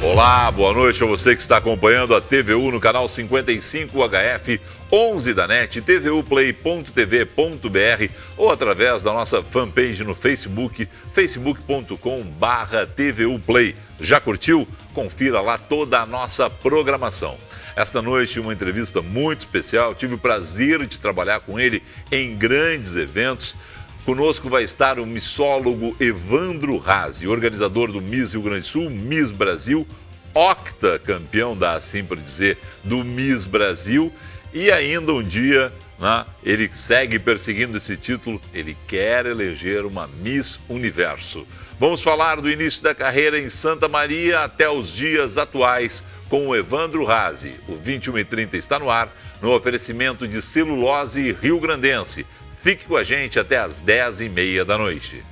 Olá, boa noite a você que está acompanhando a TVU no canal 55 HF 11 da NET, tvuplay.tv.br ou através da nossa fanpage no Facebook, facebook.com/TVUplay. Já curtiu? Confira lá toda a nossa programação. Esta noite, uma entrevista muito especial, tive o prazer de trabalhar com ele em grandes eventos. Conosco vai estar o missólogo Evandro Razzi, organizador do Miss Rio Grande do Sul, Miss Brasil, octacampeão, dá assim por dizer, do Miss Brasil. E ainda um dia, né, ele segue perseguindo esse título, ele quer eleger uma Miss Universo. Vamos falar do início da carreira em Santa Maria até os dias atuais com o Evandro Razzi. O 21h30 está no ar, no oferecimento de Celulose Rio Grandense. Fique com a gente até às 10h30 da noite.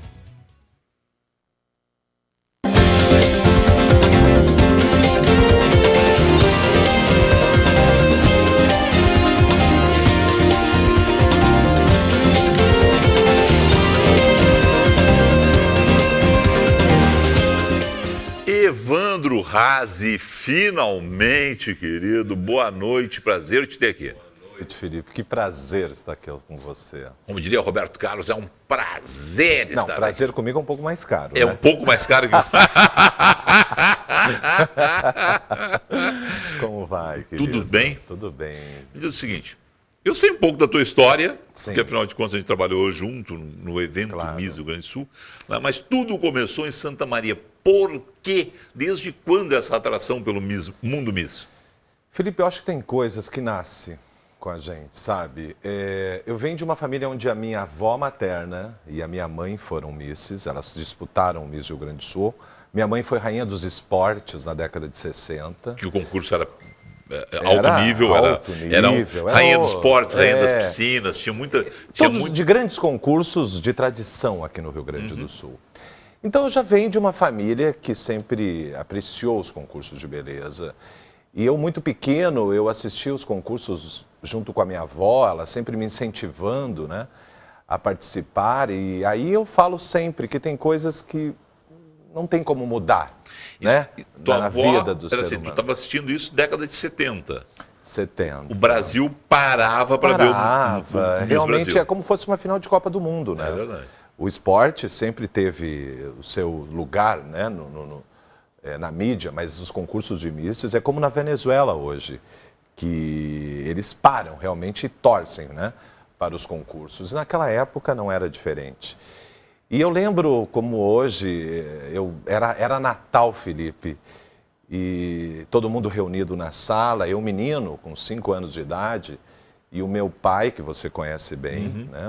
Evandro Razzi, finalmente, querido. Boa noite, prazer te ter aqui. Boa noite, Felipe. Que prazer estar aqui com você. Como diria Roberto Carlos, é um prazer estar aqui. Não, prazer comigo é um pouco mais caro. É, né? Um pouco mais caro que... Como vai, querido? Tudo bem? Tudo bem. Me diz o seguinte, eu sei um pouco da tua história, Sim. Porque afinal de contas a gente trabalhou junto no evento Claro. Miss Rio Grande do Sul, mas tudo começou em Santa Maria. Por quê? Desde quando essa atração pelo mundo Miss? Felipe, eu acho que tem coisas que nascem com a gente, sabe? Eu venho de uma família onde a minha avó materna e a minha mãe foram misses, elas disputaram o Miss Rio Grande do Sul. Minha mãe foi rainha dos esportes na década de 60. Que o concurso era alto nível, era rainha dos esportes, rainha das piscinas, tinha muita... De grandes concursos de tradição aqui no Rio Grande do Sul. Então eu já venho de uma família que sempre apreciou os concursos de beleza. E eu, muito pequeno, eu assistia os concursos junto com a minha avó, ela sempre me incentivando, né, a participar. E aí eu falo sempre que tem coisas que não tem como mudar, né, na vida do ser humano. Tu estava assistindo isso década de 70. 70. O Brasil parava para ver o Miss Realmente Brasil. É como se fosse uma final de Copa do Mundo, né? É verdade. O esporte sempre teve o seu lugar, né, na mídia, mas os concursos de misses é como na Venezuela hoje, que eles param realmente e torcem, né, para os concursos. E naquela época não era diferente. E eu lembro como hoje, era Natal, Felipe, e todo mundo reunido na sala, eu menino com 5 anos de idade, e o meu pai, que você conhece bem, né,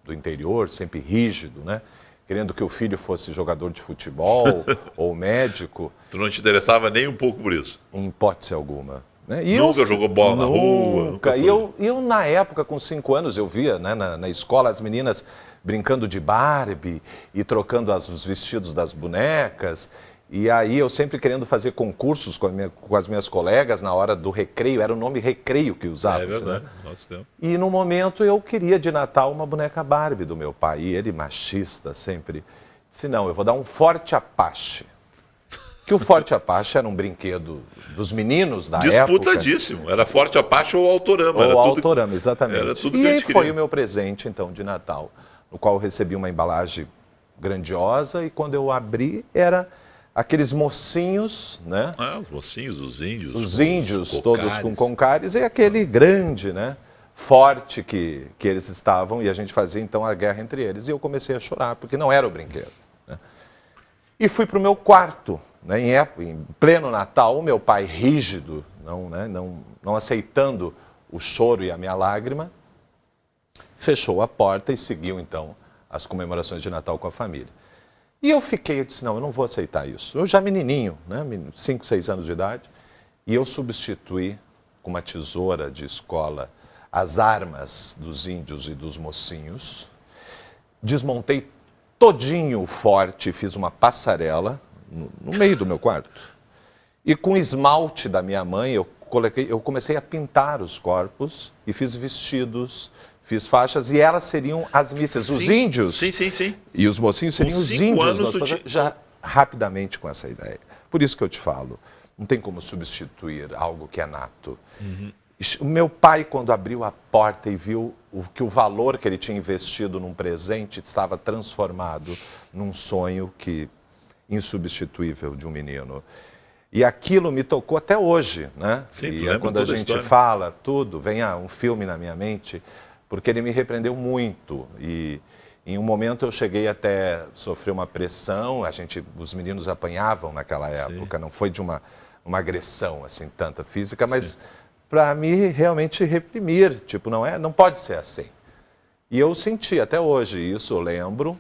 do interior, sempre rígido, né? Querendo que o filho fosse jogador de futebol ou médico. Tu não te interessava nem um pouco por isso? Em hipótese alguma. Né? Nunca jogou bola na rua? Nunca. E eu, na época, com 5 anos, eu via, né, na escola as meninas brincando de Barbie e trocando os vestidos das bonecas. E aí eu sempre querendo fazer concursos com as minhas colegas na hora do recreio, era o nome recreio que usava. É verdade, né? nosso tempo. E no momento eu queria de Natal uma boneca Barbie do meu pai, e ele machista sempre, disse não, eu vou dar um Forte Apache. Que o Forte Apache era um brinquedo dos meninos da época. Disputadíssimo, era Forte Apache ou Autorama. Ou Autorama, exatamente. Era tudo que e a aí gente foi queria. o meu presente então de Natal, no qual eu recebi uma embalagem grandiosa, e quando eu abri era... aqueles mocinhos, né? Os mocinhos, os índios. Os índios, todos com concares, e aquele grande, né? Forte que eles estavam, e a gente fazia então a guerra entre eles. E eu comecei a chorar, porque não era o brinquedo. Né? E fui para o meu quarto, né? Em pleno Natal, o meu pai rígido, não aceitando o choro e a minha lágrima, fechou a porta e seguiu então as comemorações de Natal com a família. E eu disse, não, eu não vou aceitar isso. Eu já menininho, né, 5, 6 anos de idade, e eu substituí com uma tesoura de escola as armas dos índios e dos mocinhos, desmontei todinho o forte, fiz uma passarela no meio do meu quarto, e com esmalte da minha mãe eu comecei a pintar os corpos e fiz vestidos, fiz faixas, e elas seriam as missas. Os índios Sim. e os mocinhos seriam os índios. Com 5 anos, rapidamente com essa ideia. Por isso que eu te falo, não tem como substituir algo que é nato. O meu pai, quando abriu a porta e viu que o valor que ele tinha investido num presente estava transformado num sonho insubstituível de um menino. E aquilo me tocou até hoje, né? Sim, e quando a gente fala tudo, vem um filme na minha mente, porque ele me repreendeu muito. E em um momento eu cheguei até sofrer uma pressão, os meninos apanhavam naquela época, não foi de uma agressão assim tanta física, mas para me realmente reprimir, tipo, não pode ser assim. E eu senti até hoje isso, eu lembro.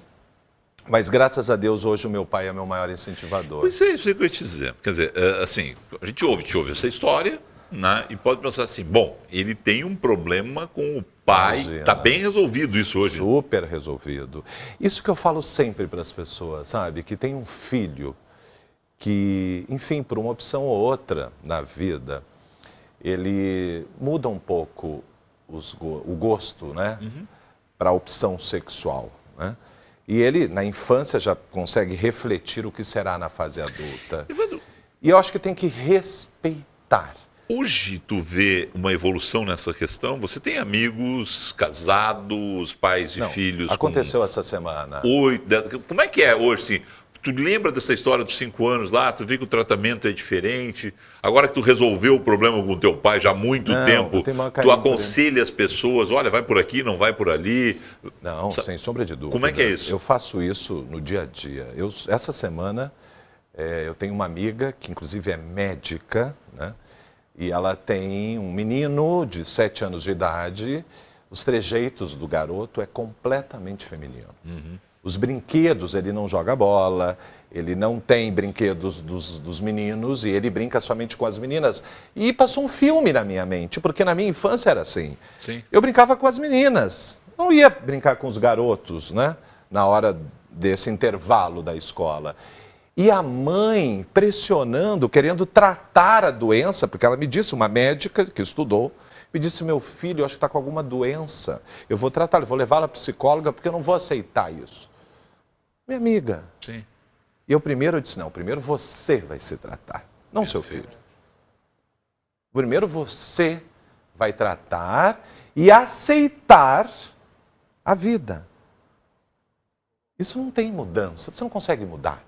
Mas, graças a Deus, hoje o meu pai é meu maior incentivador. Pois é, isso que eu ia te dizer. Quer dizer, assim, a gente ouve essa história, né, e pode pensar assim, bom, ele tem um problema com o pai, está bem resolvido isso hoje. Super resolvido. Isso que eu falo sempre para as pessoas, sabe? Que tem um filho que, enfim, por uma opção ou outra na vida, ele muda um pouco o gosto, né? Para a opção sexual, né? E ele, na infância, já consegue refletir o que será na fase adulta. Evandro, e eu acho que tem que respeitar. Hoje tu vê uma evolução nessa questão? Você tem amigos casados, pais de filhos? Aconteceu essa semana. 8, 10, como é que é hoje, assim? Tu lembra dessa história dos 5 anos lá? Tu vê que o tratamento é diferente? Agora que tu resolveu o problema com o teu pai já há muito tempo, tu aconselha as pessoas, olha, vai por aqui, não vai por ali? Não, sem sombra de dúvida. Como é que é isso? Eu faço isso no dia a dia. Essa semana, eu tenho uma amiga que inclusive é médica, né? E ela tem um menino de 7 anos de idade. Os trejeitos do garoto é completamente feminino. Os brinquedos, ele não joga bola, ele não tem brinquedos dos meninos e ele brinca somente com as meninas. E passou um filme na minha mente, porque na minha infância era assim. Sim. Eu brincava com as meninas, não ia brincar com os garotos, né? Na hora desse intervalo da escola. E a mãe pressionando, querendo tratar a doença, porque ela me disse, uma médica que estudou, me disse, meu filho, eu acho que está com alguma doença. Eu vou tratá-lo, vou levá-la à psicóloga, porque eu não vou aceitar isso. Minha amiga. Sim. E eu disse, não, primeiro você vai se tratar, não seu filho. Primeiro você vai tratar e aceitar a vida. Isso não tem mudança, você não consegue mudar.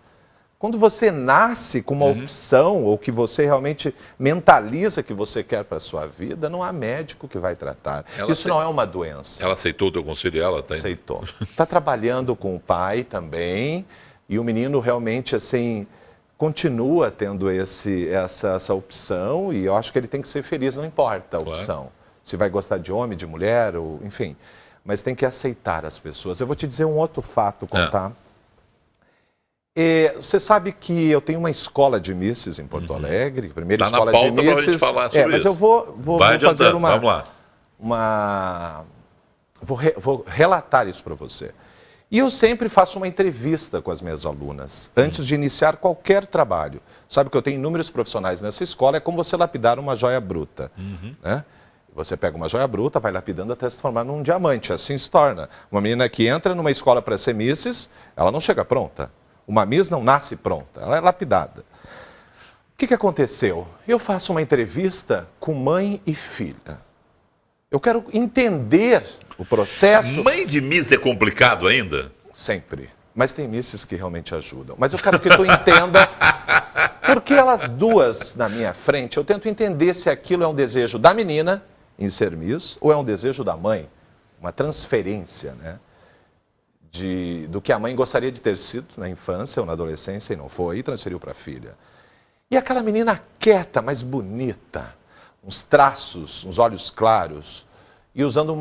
Quando você nasce com uma opção ou que você realmente mentaliza que você quer para a sua vida, não há médico que vai tratar. Isso não é uma doença. Ela aceitou o teu conselho? Ela tá aceitou. Está trabalhando com o pai também e o menino realmente assim continua tendo essa opção e eu acho que ele tem que ser feliz, não importa a opção. Se vai gostar de homem, de mulher, ou, enfim. Mas tem que aceitar as pessoas. Eu vou te dizer um outro fato, contar. Você sabe que eu tenho uma escola de Misses em Porto Alegre, primeira escola de Misses. Pra gente falar sobre mas isso. Eu vou fazer vou relatar isso para você. E eu sempre faço uma entrevista com as minhas alunas, antes de iniciar qualquer trabalho. Sabe que eu tenho inúmeros profissionais nessa escola, é como você lapidar uma joia bruta. Né? Você pega uma joia bruta, vai lapidando até se formar num diamante, assim se torna. Uma menina que entra numa escola para ser Misses, ela não chega pronta. Uma Miss não nasce pronta, ela é lapidada. O que aconteceu? Eu faço uma entrevista com mãe e filha. Eu quero entender o processo. Mãe de Miss é complicado ainda? Sempre. Mas tem Misses que realmente ajudam. Mas eu quero que tu entenda, porque elas duas na minha frente, eu tento entender se aquilo é um desejo da menina em ser Miss ou é um desejo da mãe. Uma transferência, né? Do que a mãe gostaria de ter sido na infância ou na adolescência e não foi, e transferiu para a filha. E aquela menina quieta, mas bonita, uns traços, uns olhos claros, e usando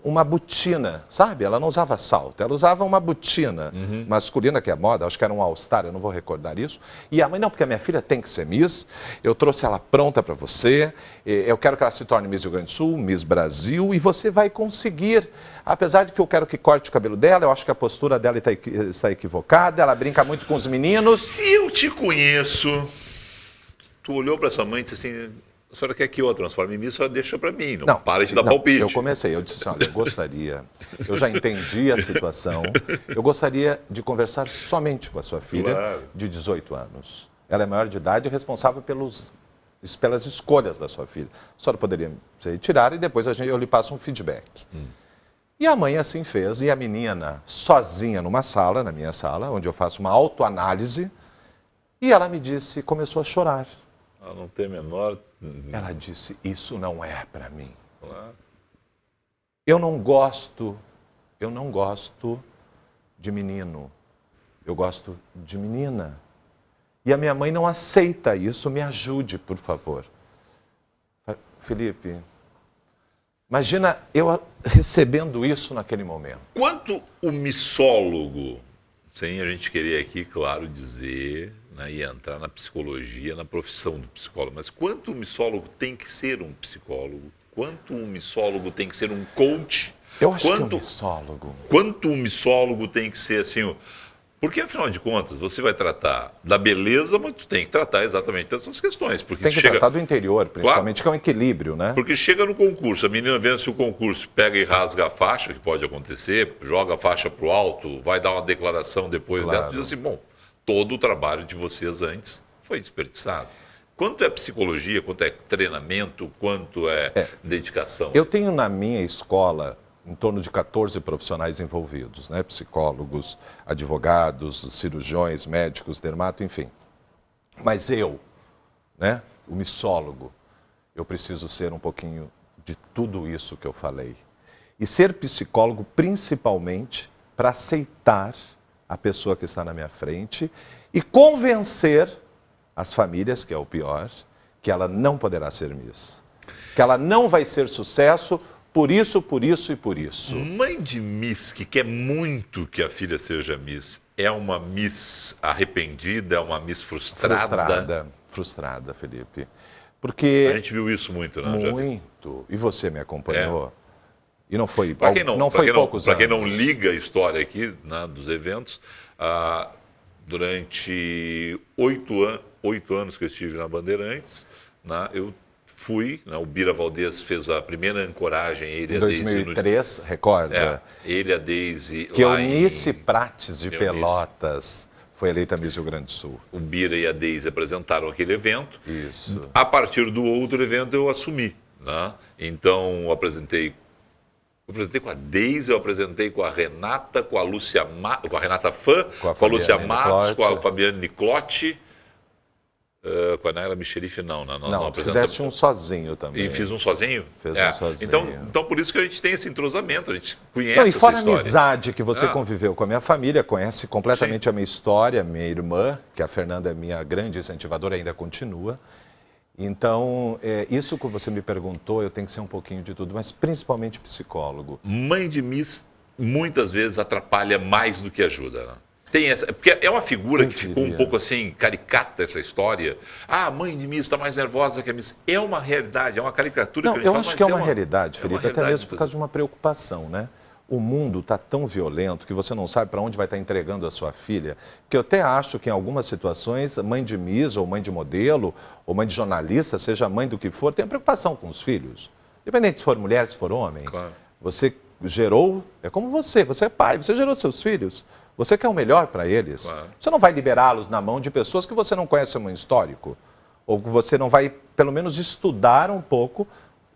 uma botina, sabe? Ela não usava salto, ela usava uma botina masculina, que é moda, acho que era um All-Star, eu não vou recordar isso. E a mãe, não, porque a minha filha tem que ser Miss, eu trouxe ela pronta para você, eu quero que ela se torne Miss Rio Grande do Sul, Miss Brasil, e você vai conseguir. Apesar de que eu quero que corte o cabelo dela, eu acho que a postura dela está equivocada, ela brinca muito com os meninos. Se eu te conheço, tu olhou para essa mãe e disse assim, A senhora quer que eu transforme em Miss, a senhora deixa para mim, não para de dar palpite. Eu disse assim, olha, eu já entendi a situação, eu gostaria de conversar somente com a sua filha de 18 anos. Ela é maior de idade e responsável pelas escolhas da sua filha. A senhora poderia se retirar e depois eu lhe passo um feedback. E a mãe assim fez, e a menina sozinha numa sala, na minha sala, onde eu faço uma autoanálise, e ela me disse, começou a chorar. Ela não tem a menor... Ela disse, isso não é para mim. Claro. Eu não gosto de menino, eu gosto de menina. E a minha mãe não aceita isso, me ajude, por favor. Felipe, imagina eu recebendo isso naquele momento. Quanto o missólogo, sem a gente querer aqui, claro, dizer, né, e entrar na psicologia, na profissão do psicólogo, mas quanto o missólogo tem que ser um psicólogo? Quanto um missólogo tem que ser um coach? Eu acho que é um missólogo. Quanto um missólogo tem que ser assim... Porque, afinal de contas, você vai tratar da beleza, mas tu tem que tratar exatamente dessas questões. Porque tem que tratar do interior, principalmente, claro, que é um equilíbrio, né? Porque chega no concurso, a menina vence o concurso, pega e rasga a faixa, que pode acontecer, joga a faixa para o alto, vai dar uma declaração depois dessa, diz assim, bom, todo o trabalho de vocês antes foi desperdiçado. Quanto é psicologia, quanto é treinamento, quanto é dedicação? Eu tenho na minha escola... em torno de 14 profissionais envolvidos, né? Psicólogos, advogados, cirurgiões, médicos, dermato, enfim. Mas eu, né, o missólogo, eu preciso ser um pouquinho de tudo isso que eu falei. E ser psicólogo principalmente para aceitar a pessoa que está na minha frente e convencer as famílias, que é o pior, que ela não poderá ser Miss. Que ela não vai ser sucesso por isso, por isso e por isso. Mãe de Miss que quer muito que a filha seja Miss, é uma Miss arrependida, é uma Miss frustrada? Frustrada, Felipe. Porque... a gente viu isso muito, né? Muito. E você me acompanhou. E não foi poucos anos. Para quem não liga a história aqui, né, dos eventos, durante 8 anos que eu estive na Bandeirantes, né, eu fui, né, o Bira Valdez fez a primeira ancoragem, ele e a Deise. Em 2003, recorda? Ele e a Deise. Que Eunice Prates de Pelotas foi eleita Miss Rio Grande do Sul. O Bira e a Deise apresentaram aquele evento. Isso. A partir do outro evento eu assumi. Né? Então eu apresentei com a Deise, eu apresentei com a Renata, com a Lúcia, com a Renata Fã, com a Lúcia Matos, com a Fabiane Niclotti. Com a Naila Micherife, não. Não, fizeste um sozinho também. E fiz um sozinho? Fez um sozinho. Então, por isso que a gente tem esse entrosamento, a gente conhece essa história. E fora a amizade que você conviveu com a minha família, conhece completamente a minha história, minha irmã, que a Fernanda é minha grande incentivadora, ainda continua. Então, isso que você me perguntou, eu tenho que ser um pouquinho de tudo, mas principalmente psicólogo. Mãe de Miss, muitas vezes, atrapalha mais do que ajuda, né? Tem essa, porque é uma figura que ficou um pouco assim, caricata essa história. A mãe de Miss está mais nervosa que a Miss. É uma realidade, é uma caricatura que a gente fala. Eu acho que é uma realidade, Felipe, até mesmo por causa de uma preocupação, né? O mundo está tão violento que você não sabe para onde vai estar entregando a sua filha, que eu até acho que em algumas situações, mãe de Miss, ou mãe de modelo, ou mãe de jornalista, seja mãe do que for, tem preocupação com os filhos. Independente se for mulher, se for homem. Claro. Você gerou, é como você é pai, você gerou seus filhos. Você quer o melhor para eles. Claro. Você não vai liberá-los na mão de pessoas que você não conhece no histórico. Ou que você não vai, pelo menos, estudar um pouco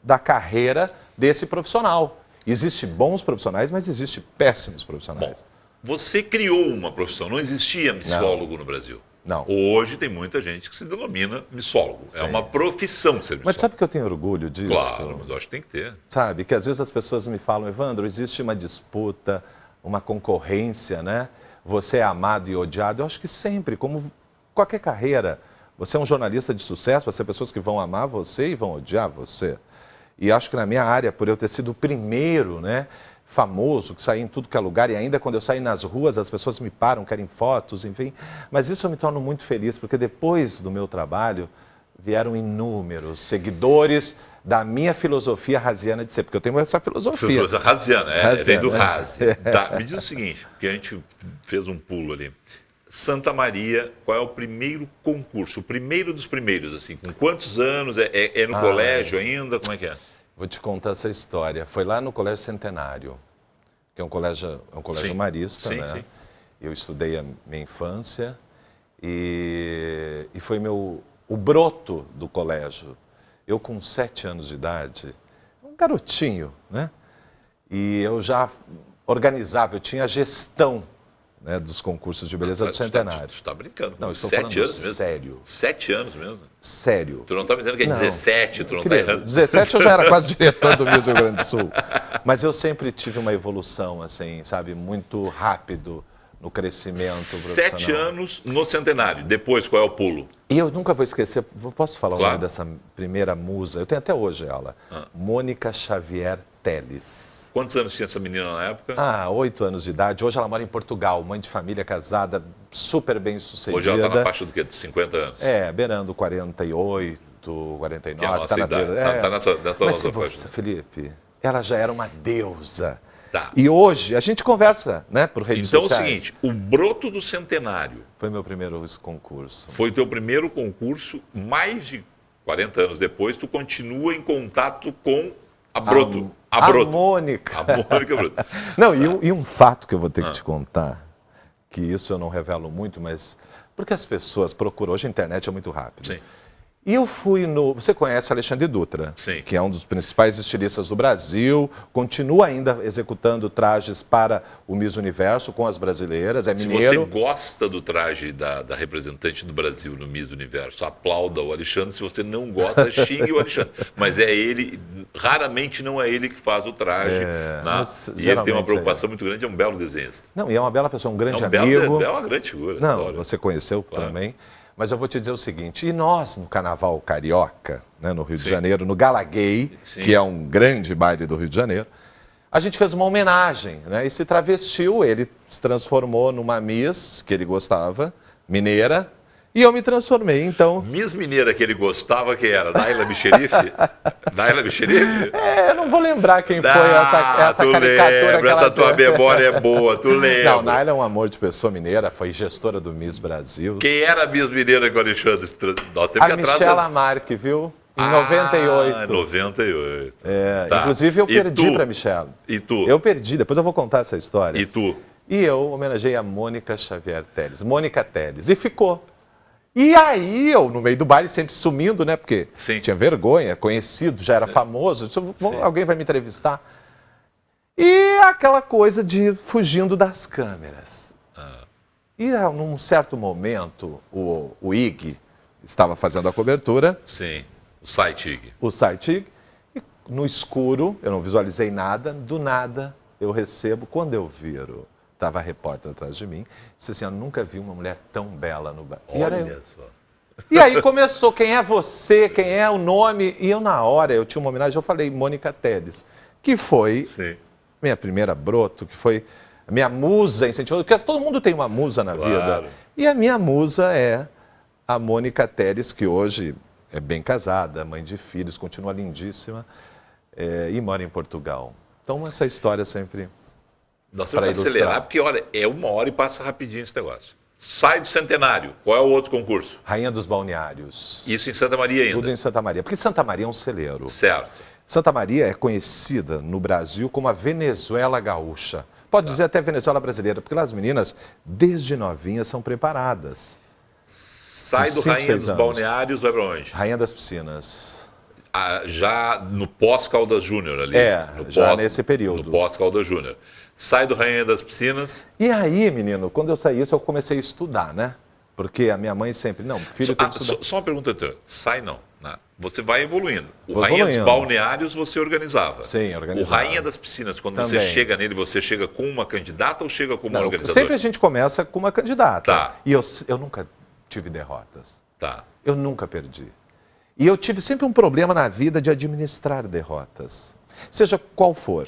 da carreira desse profissional. Existem bons profissionais, mas existem péssimos profissionais. Bom, você criou uma profissão, não existia missólogo no Brasil. Não. Hoje tem muita gente que se denomina missólogo. Sim. É uma profissão ser missólogo. Mas sabe que eu tenho orgulho disso? Claro, mas eu acho que tem que ter. Sabe, que às vezes as pessoas me falam, Evandro, existe uma disputa, uma concorrência, né? Você é amado e odiado. Eu acho que sempre, como qualquer carreira, você é um jornalista de sucesso, vai ser pessoas que vão amar você e vão odiar você. E acho que na minha área, por eu ter sido o primeiro, né, famoso, que saí em tudo que é lugar, e ainda quando eu saí nas ruas, as pessoas me param, querem fotos, enfim. Mas isso eu me torno muito feliz, porque depois do meu trabalho, vieram inúmeros seguidores da minha filosofia raziana de ser, porque eu tenho essa filosofia. Raziana, vem do Razi. Tá, me diz o seguinte, porque a gente fez um pulo ali. Santa Maria, qual é o primeiro concurso? O primeiro dos primeiros, assim, com quantos anos? É no colégio ainda? Como é que é? Vou te contar essa história. Foi lá no Colégio Centenário, que é um colégio marista, sim, né? Sim. Eu estudei a minha infância e foi o broto do colégio. Eu com 7 anos de idade, um garotinho, né? E eu já organizava, eu tinha a gestão, né, dos concursos de beleza do Centenário. Tu está brincando. Não, estou 7 falando anos mesmo? sério. 7 anos mesmo? Sério. Tu não está me dizendo que é 17, tu não está errando. 17 eu já era quase diretor do Miss Rio Grande do Sul. Mas eu sempre tive uma evolução, assim, sabe, muito rápido no crescimento profissional. 7 anos no Centenário. Depois, qual é o pulo? E eu nunca vou esquecer, posso falar Claro. o nome dessa primeira musa? Eu tenho até hoje ela. Mônica Xavier Teles. Quantos anos tinha essa menina na época? 8 anos de idade. Hoje ela mora em Portugal, mãe de família, casada, super bem sucedida. Hoje ela está na faixa do quê? De 50 anos? Beirando 48, 49. Que é a nossa na idade. beira. Tá nessa Mas nossa se faixa. você, Felipe, ela já era uma deusa. Tá. E hoje a gente conversa, né, por redes Então sociais. é o seguinte, o broto do Centenário Foi meu primeiro concurso. foi o teu primeiro concurso, mais de 40 anos depois, tu continua em contato com a Broto. A Broto. Mônica. A Mônica Broto. Não, e um fato que eu vou ter que te contar, que isso eu não revelo muito, mas porque as pessoas procuram, hoje a internet é muito rápido. Sim. E eu fui no... Você conhece Alexandre Dutra? Sim. Que é um dos principais estilistas do Brasil, continua ainda executando trajes para o Miss Universo com as brasileiras, é Se mineiro. você gosta do traje da representante do Brasil no Miss Universo, aplauda o Alexandre. Se você não gosta, xingue o Alexandre. Mas é ele, raramente não é ele que faz o traje. Né? Mas E ele tem geralmente uma preocupação muito grande, é um belo desenhista. Não, e é uma bela pessoa, um grande É amigo. É uma grande figura. Não, Olha. você conheceu Claro. também. Mas eu vou te dizer o seguinte, e nós no Carnaval Carioca, né, no Rio de Sim. Janeiro, no Gala Gay, Sim. que é um grande baile do Rio de Janeiro, a gente fez uma homenagem, né, e se travestiu, ele se transformou numa Miss que ele gostava, mineira, e eu me transformei, então... Miss Mineira que ele gostava, que era? Naila Bicherife? Naila Bicherife? Eu não vou lembrar quem foi essa tu caricatura lembra, que ela essa tua fez. memória é boa, tu lembra. Não, Naila é um amor de pessoa mineira, foi gestora do Miss Brasil. Quem era a Miss Mineira que o Alexandre... Nós temos A que atrás... Michela Marque, viu? Em 98. 98. Tá. Inclusive eu E perdi tu? para Michela. E tu? Eu perdi, depois eu vou contar essa história. E tu? E eu homenageei a Mônica Xavier Teles, Mônica Teles, e ficou. E aí eu, no meio do baile, sempre sumindo, né? Porque Sim. tinha vergonha, conhecido, já era famoso. Disse, alguém vai me entrevistar. E aquela coisa de fugindo das câmeras. E num certo momento, o IG estava fazendo a cobertura, Sim. O site IG. o site IG, e no escuro, eu não visualizei nada, do nada eu recebo, quando eu viro, estava a repórter atrás de mim, disse assim, eu nunca vi uma mulher tão bela no baile. E era eu. Olha só. E aí começou, quem é você, quem é o nome, e eu na hora, eu tinha uma homenagem, eu falei Mônica Teles, que foi Sim. minha primeira broto, que foi a minha musa incentivadora, porque todo mundo tem uma musa na Claro. vida, e a minha musa é a Mônica Teles, que hoje é bem casada, mãe de filhos, continua lindíssima, e mora em Portugal. Então essa história sempre... Nós Pra temos que ilustrar. acelerar, porque, olha, é 1 hora e passa rapidinho esse negócio. Sai do Centenário. Qual é o outro concurso? Rainha dos Balneários. Isso em Santa Maria ainda. Tudo em Santa Maria, porque Santa Maria é um celeiro. Certo. Santa Maria é conhecida no Brasil como a Venezuela gaúcha. Pode dizer até Venezuela brasileira, porque lá as meninas, desde novinhas, são preparadas. Sai Com do 5, Rainha 6 dos anos. Balneários, vai pra onde? Rainha das Piscinas. Já no pós-Caldas Júnior ali. Já nesse período. No pós-Caldas Júnior. Sai do Rainha das Piscinas. E aí, menino, quando eu saí isso, eu comecei a estudar, né? Porque a minha mãe sempre, não, filho tem que estudar. Só uma pergunta, Antônio. Sai não. Né? Você vai evoluindo. O Vou Rainha dos evoluindo. Balneários você organizava. Sim, organizava. O Rainha das Piscinas, quando você Também. chega nele, você chega com uma candidata ou chega como Não, organizador? sempre a gente começa com uma candidata. Tá. E eu nunca tive derrotas. Tá. Eu nunca perdi. E eu tive sempre um problema na vida de administrar derrotas. Seja qual for.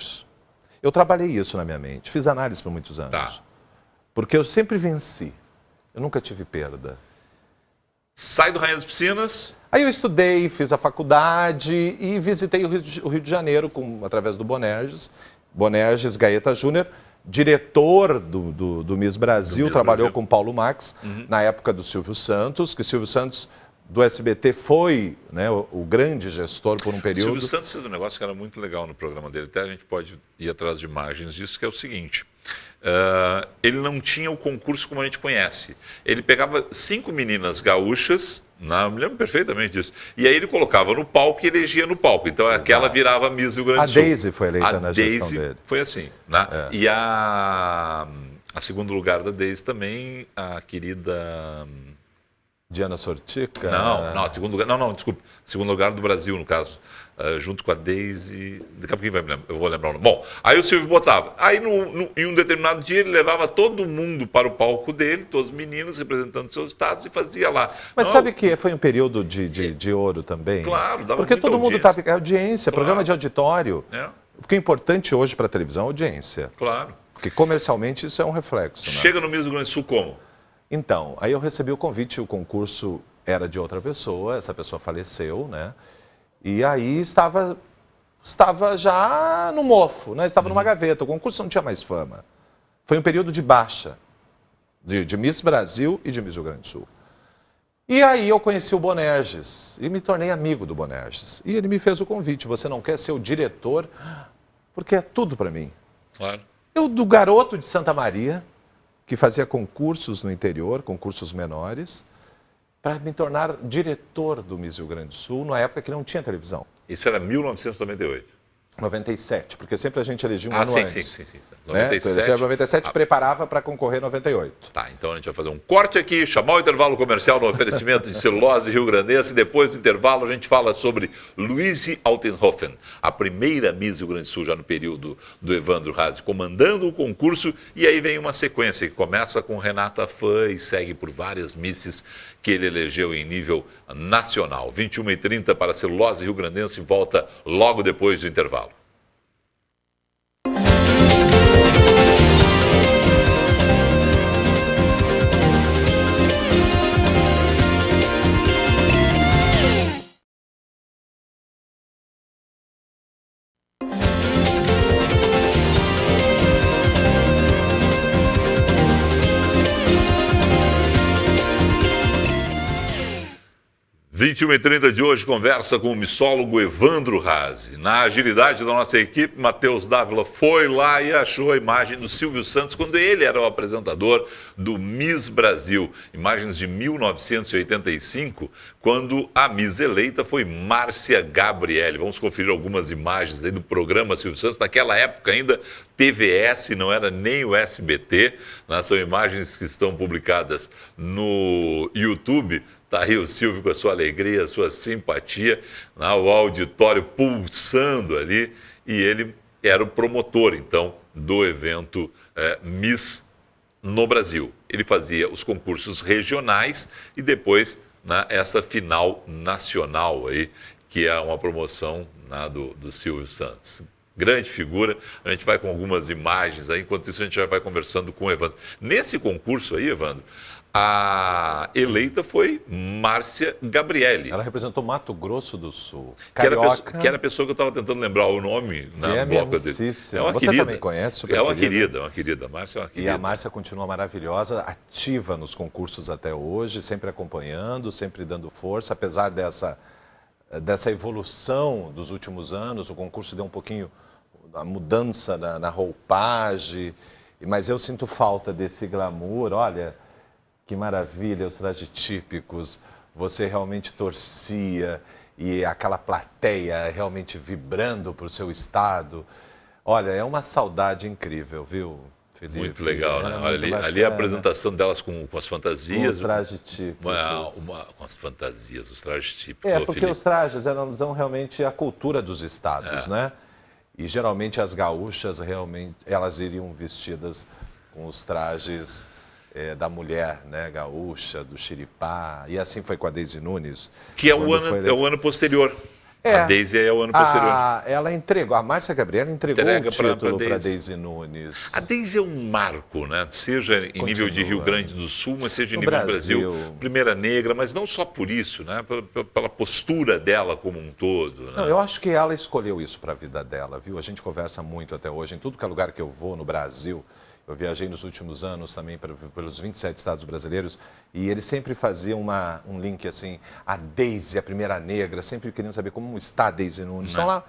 Eu trabalhei isso na minha mente, fiz análise por muitos anos. Tá. Porque eu sempre venci. Eu nunca tive perda. Sai do Rainha das Piscinas. Aí eu estudei, fiz a faculdade e visitei o Rio de Janeiro através do Bonerges, Gaeta Júnior, diretor do Miss Brasil, trabalhou com Paulo Max, na época do Silvio Santos, que Silvio Santos do SBT foi, né, o grande gestor por um período. Silvio Santos fez um negócio que era muito legal no programa dele, até a gente pode ir atrás de imagens disso, que é o seguinte, ele não tinha o concurso como a gente conhece. Ele pegava 5 meninas gaúchas, eu me lembro perfeitamente disso, e aí ele colocava no palco e elegia no palco. Então aquela virava Miss Rio Grande do Sul. A Daisy foi eleita na gestão dele. A Daisy foi assim, né? E a segundo lugar da Daisy também, a querida... Diana Sortica? Não, segundo lugar, desculpe. Segundo lugar do Brasil, no caso. Junto com a Daisy. Daqui a pouquinho eu vou lembrar o nome. Bom, aí o Silvio botava. Aí em um determinado dia ele levava todo mundo para o palco dele, todas as meninas representando seus estados, e fazia lá. Mas sabe que foi um período de ouro também? Claro, dava porque todo mundo estava. Audiência, claro. Programa de auditório. O que é importante hoje para a televisão é a audiência. Claro. Porque comercialmente isso é um reflexo. Né? Chega no Miss Rio Grande do Sul como? Então, aí eu recebi o convite, o concurso era de outra pessoa, essa pessoa faleceu, né? E aí estava já no mofo, né? Estava numa gaveta, o concurso não tinha mais fama. Foi um período de baixa, de Miss Brasil e de Miss Rio Grande do Sul. E aí eu conheci o Bonerges e me tornei amigo do Bonerges. E ele me fez o convite, você não quer ser o diretor? Porque é tudo para mim. Claro. Eu, do garoto de Santa Maria, que fazia concursos no interior, concursos menores, para me tornar diretor do Miss Rio Grande do Sul, na época que não tinha televisão. Isso era 1998. 97, porque sempre a gente elegia um ano antes. Sim. 97. Né? 97 preparava para concorrer 98. Tá, então a gente vai fazer um corte aqui, chamar o intervalo comercial no oferecimento de celulose rio-grandense. Depois do intervalo a gente fala sobre Louise Altenhofen, a primeira Miss Rio Grande do Sul já no período do Evandro Haase, comandando o concurso. E aí vem uma sequência que começa com Renata Fã e segue por várias misses que ele elegeu em nível nacional. 21h30 para a celulose rio-grandense, volta logo depois do intervalo. Às 21h30 de hoje, conversa com o missólogo Evandro Haase. Na agilidade da nossa equipe, Matheus Dávila foi lá e achou a imagem do Silvio Santos quando ele era o apresentador do Miss Brasil. Imagens de 1985, quando a Miss eleita foi Márcia Gabriele. Vamos conferir algumas imagens aí do programa Silvio Santos. Naquela época ainda TVS, não era nem o SBT. São imagens que estão publicadas no YouTube. Está aí o Silvio com a sua alegria, a sua simpatia, o auditório pulsando ali, e ele era o promotor, então, do evento Miss no Brasil. Ele fazia os concursos regionais e depois essa final nacional aí, que é uma promoção do Silvio Santos. Grande figura, a gente vai com algumas imagens aí, enquanto isso a gente já vai conversando com o Evandro. Nesse concurso aí, Evandro, a eleita foi Márcia Gabriele. Ela representou Mato Grosso do Sul. Carioca. Que era a pessoa que eu estava tentando lembrar o nome no bloco dele. É uma Você querida. Também conhece, super é uma querida. Márcia é uma querida. E a Márcia continua maravilhosa, ativa nos concursos até hoje, sempre acompanhando, sempre dando força, apesar dessa evolução dos últimos anos. O concurso deu um pouquinho a mudança na roupagem, mas eu sinto falta desse glamour. Olha, que maravilha, os trajes típicos, você realmente torcia e aquela plateia realmente vibrando para o seu estado. Olha, é uma saudade incrível, viu, Felipe? Muito legal, né? Olha, ali a apresentação delas com as fantasias. Com os trajes típicos. Com as fantasias, os trajes típicos. Porque Felipe, os trajes são realmente a cultura dos estados, né? E geralmente as gaúchas, realmente, elas iriam vestidas com os trajes da mulher, né, gaúcha, do xiripá, e assim foi com a Daisy Nunes. Que é o ano posterior. A Daisy é o ano posterior. Ela entregou, a Márcia Gabriela entregou o título para Daisy Nunes. A Daisy é um marco, né? Seja em nível de Rio Grande do Sul, mas seja em nível do Brasil. Primeira negra, mas não só por isso, né? Pela postura dela como um todo. Né? Não, eu acho que ela escolheu isso para a vida dela, viu? A gente conversa muito até hoje, em tudo que é lugar que eu vou no Brasil. Eu viajei nos últimos anos também pelos 27 estados brasileiros e eles sempre faziam um link assim, a Daisy, a primeira negra, sempre queriam saber como está a Daisy Nunes. Então lá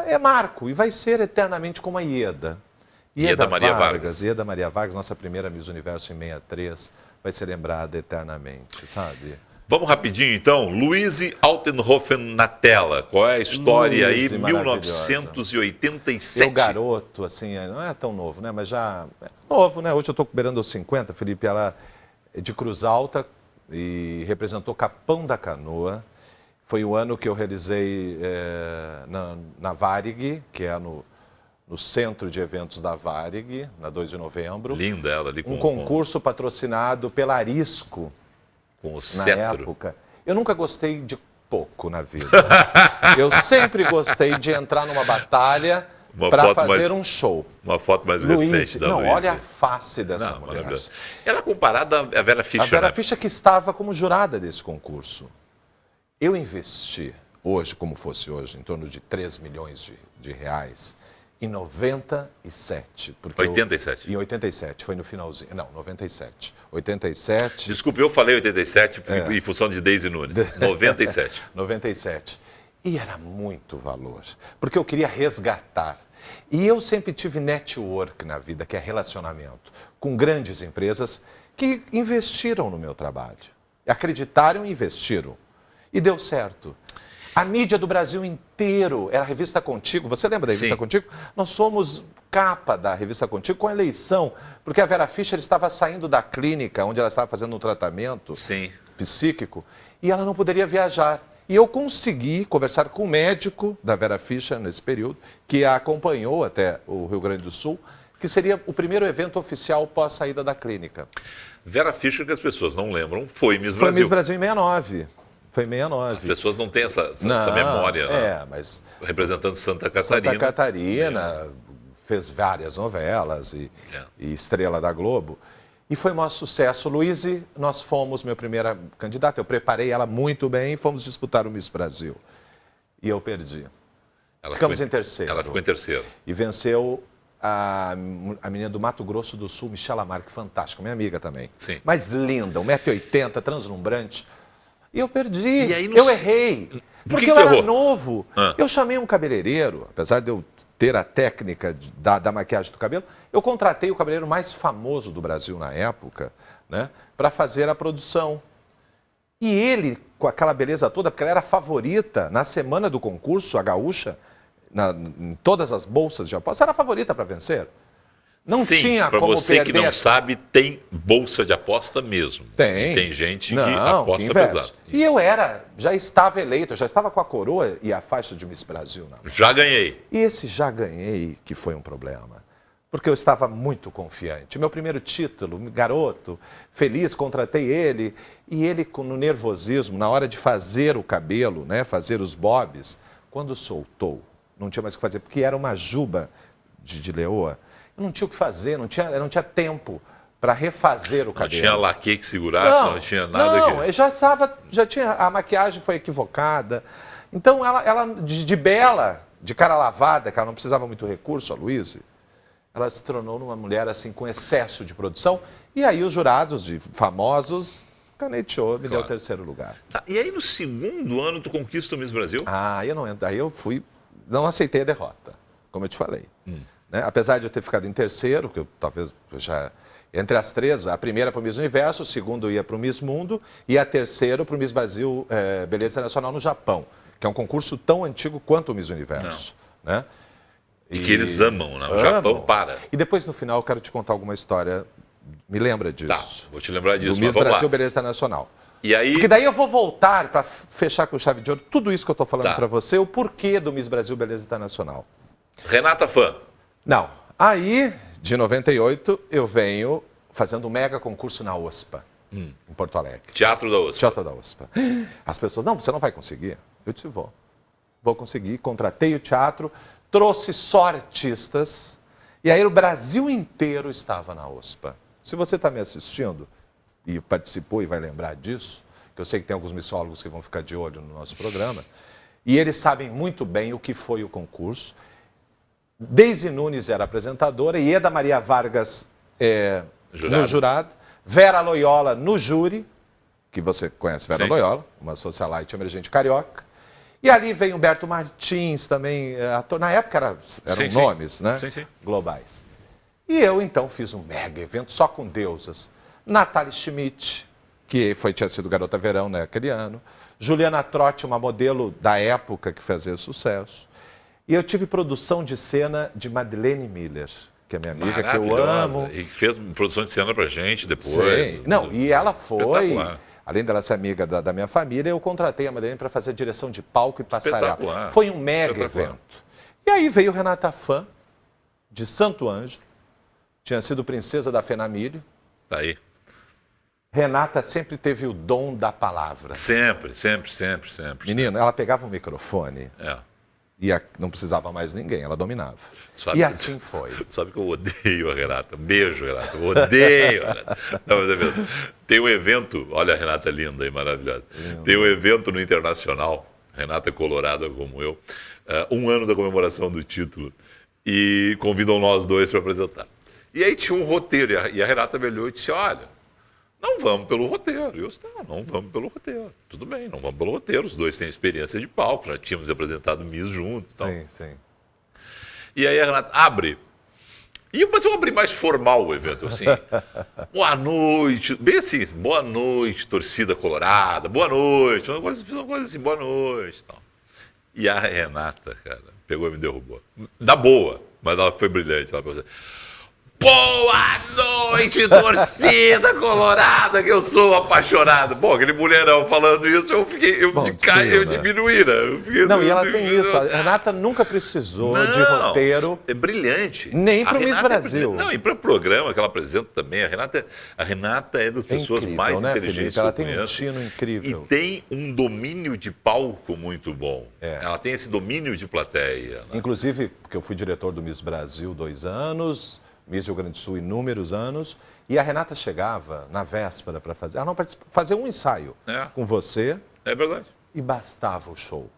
é marco e vai ser eternamente como a Ieda. Ieda Maria Vargas. Ieda Maria Vargas, nossa primeira Miss Universo em 63, vai ser lembrada eternamente, sabe? Vamos rapidinho então, Louise Altenhofen na tela, qual é a história aí, 1987? Eu garoto, assim, não é tão novo, né, mas já é novo, né, hoje eu estou beirando aos 50, Felipe, ela é de Cruz Alta e representou Capão da Canoa, foi o ano que eu realizei na Varig, que é no centro de eventos da Varig, na 2 de novembro. Linda ela ali. Um concurso patrocinado pela Arisco. Com o cetro. Na época. Eu nunca gostei de pouco na vida. Eu sempre gostei de entrar numa batalha para fazer um show. Uma foto mais recente da Louise. Olha a face dessa mulher. Ela é comparada à Vera Fischer. A Vera Fischer que estava como jurada desse concurso. Eu investi hoje, como fosse hoje, em torno de 3 milhões de reais em 97. Porque 87. Em 87, foi no finalzinho. Não, 97. 87. Desculpe, eu falei 87 em função de Daisy Nunes. 97. 97. E era muito valor, porque eu queria resgatar. E eu sempre tive network na vida, que é relacionamento, com grandes empresas que investiram no meu trabalho. Acreditaram e investiram. E deu certo. A mídia do Brasil inteiro era a Revista Contigo. Você lembra da Revista Contigo? Nós somos capa da Revista Contigo com a eleição, porque a Vera Fischer estava saindo da clínica onde ela estava fazendo um tratamento psíquico e ela não poderia viajar. E eu consegui conversar com o médico da Vera Fischer nesse período, que a acompanhou até o Rio Grande do Sul, que seria o primeiro evento oficial pós saída da clínica. Vera Fischer, que as pessoas não lembram, foi Miss Brasil. Foi Miss Brasil em 69. Foi 69. As pessoas não têm essa memória, né? Mas representando Santa Catarina. Santa Catarina, fez várias novelas e estrela da Globo. E foi o maior sucesso. Louise, nós fomos minha primeira candidata. Eu preparei ela muito bem e fomos disputar o Miss Brasil. E eu perdi. Ficamos em terceiro. Ela ficou em terceiro. E venceu a menina do Mato Grosso do Sul, Michela Marque, fantástica, minha amiga também. Sim. Mas linda, 1,80 m, translumbrante. E eu perdi, eu errei, porque eu era novo. Eu chamei um cabeleireiro, apesar de eu ter a técnica da maquiagem do cabelo, eu contratei o cabeleireiro mais famoso do Brasil na época, né, para fazer a produção. E ele, com aquela beleza toda, porque ela era favorita, na semana do concurso, a gaúcha, em todas as bolsas de aposta, era a favorita para vencer. Não tinha como perder. Para você que não sabe, tem bolsa de aposta mesmo. Tem gente que aposta pesado. E eu já estava eleito, já estava com a coroa e a faixa de Miss Brasil na mão. Já ganhei. E esse já ganhei que foi um problema. Porque eu estava muito confiante. Meu primeiro título, garoto, feliz, contratei ele. E ele, no nervosismo, na hora de fazer o cabelo, né, fazer os bobs, quando soltou, não tinha mais o que fazer, porque era uma juba de leoa. Eu não tinha o que fazer, eu não tinha tempo para refazer o cabelo. Não tinha laque que segurasse, não tinha nada que... Não, já tinha, a maquiagem foi equivocada. Então, ela de bela, de cara lavada, que ela não precisava muito recurso, a Louise, ela se tornou uma mulher assim com excesso de produção. E aí os jurados famosos caneteou, me deu o terceiro lugar. Tá, e aí no segundo ano tu conquista o Miss Brasil? Aí eu não aceitei a derrota, como eu te falei. Né? Apesar de eu ter ficado em terceiro, que eu talvez já... Entre as três, a primeira para o Miss Universo, o segundo ia para o Miss Mundo e a terceira para o Miss Brasil Beleza Internacional no Japão, que é um concurso tão antigo quanto o Miss Universo. Né? E que eles amam, né? O Japão para. E depois, no final, eu quero te contar alguma história. Me lembra disso. Tá, vou te lembrar disso. Do Miss Brasil Beleza Internacional. E aí... Porque daí eu vou voltar para fechar com chave de ouro tudo isso que eu estou falando para você, o porquê do Miss Brasil Beleza Internacional. Renata Fã. Não. Aí, de 98, eu venho fazendo um mega concurso na OSPA, em Porto Alegre. Teatro da OSPA. Teatro da OSPA. As pessoas, não, você não vai conseguir. Eu disse, vou. Vou conseguir. Contratei o teatro, trouxe só artistas, e aí o Brasil inteiro estava na OSPA. Se você está me assistindo e participou e vai lembrar disso, que eu sei que tem alguns missólogos que vão ficar de olho no nosso programa, e eles sabem muito bem o que foi o concurso. Deise Nunes era apresentadora, Ieda Maria Vargas no jurado, Vera Loyola no júri, que você conhece Vera Loyola, uma socialite emergente carioca, e ali vem Humberto Martins também, ator, na época eram nomes, né? Globais. E eu então fiz um mega evento só com deusas. Natalie Schmidt, que tinha sido Garota Verão naquele ano, Juliana Trotti, uma modelo da época que fazia sucesso. E eu tive produção de cena de Madeleine Miller, que é minha amiga, que eu amo. E que fez produção de cena pra gente depois. Sim. Não, e ela foi, além dela ser amiga da minha família, eu contratei a Madeleine para fazer direção de palco e passarela. Foi um mega evento. E aí veio Renata Fã, de Santo Ângelo, tinha sido princesa da Fenamílio. Tá aí. Renata sempre teve o dom da palavra. Sempre. Menina, ela pegava o microfone e não precisava mais ninguém, ela dominava. Assim foi. Sabe que eu odeio a Renata. Beijo, Renata. Eu odeio a Renata. Não, mas é verdade. Tem um evento, olha a Renata linda e maravilhosa. Tem um evento no Internacional, Renata é colorada como eu, 1 ano da comemoração do título, e convidam nós dois para apresentar. E aí tinha um roteiro, e a Renata me olhou e disse, olha, não vamos pelo roteiro. E eu disse, não vamos pelo roteiro. Tudo bem, não vamos pelo roteiro. Os dois têm experiência de palco, já tínhamos apresentado Miss juntos. Sim. E aí a Renata abre. Mas eu abri mais formal o evento, assim. Boa noite. Bem assim, boa noite, torcida colorada. Boa noite. Fiz uma coisa assim, boa noite. Tal. E a Renata, cara, pegou e me derrubou. Da boa, mas ela foi brilhante. Ela falou assim, boa noite, torcida colorada, que eu sou apaixonado. Bom, aquele mulherão falando isso, eu diminuí, né? E ela tem isso. A Renata nunca precisou de roteiro. É brilhante. Nem para o Miss Brasil. E para o programa que ela apresenta também. A Renata é das pessoas incrível, mais né, inteligentes Felipe? que eu Ela tem conheço. um tino incrível. E tem um domínio de palco muito bom. Ela tem esse domínio de plateia. Né? Inclusive, porque eu fui diretor do Miss Brasil 2 anos, Miss Rio Grande do Sul inúmeros anos, e a Renata chegava na véspera para fazer um ensaio com você. É verdade. E bastava o show.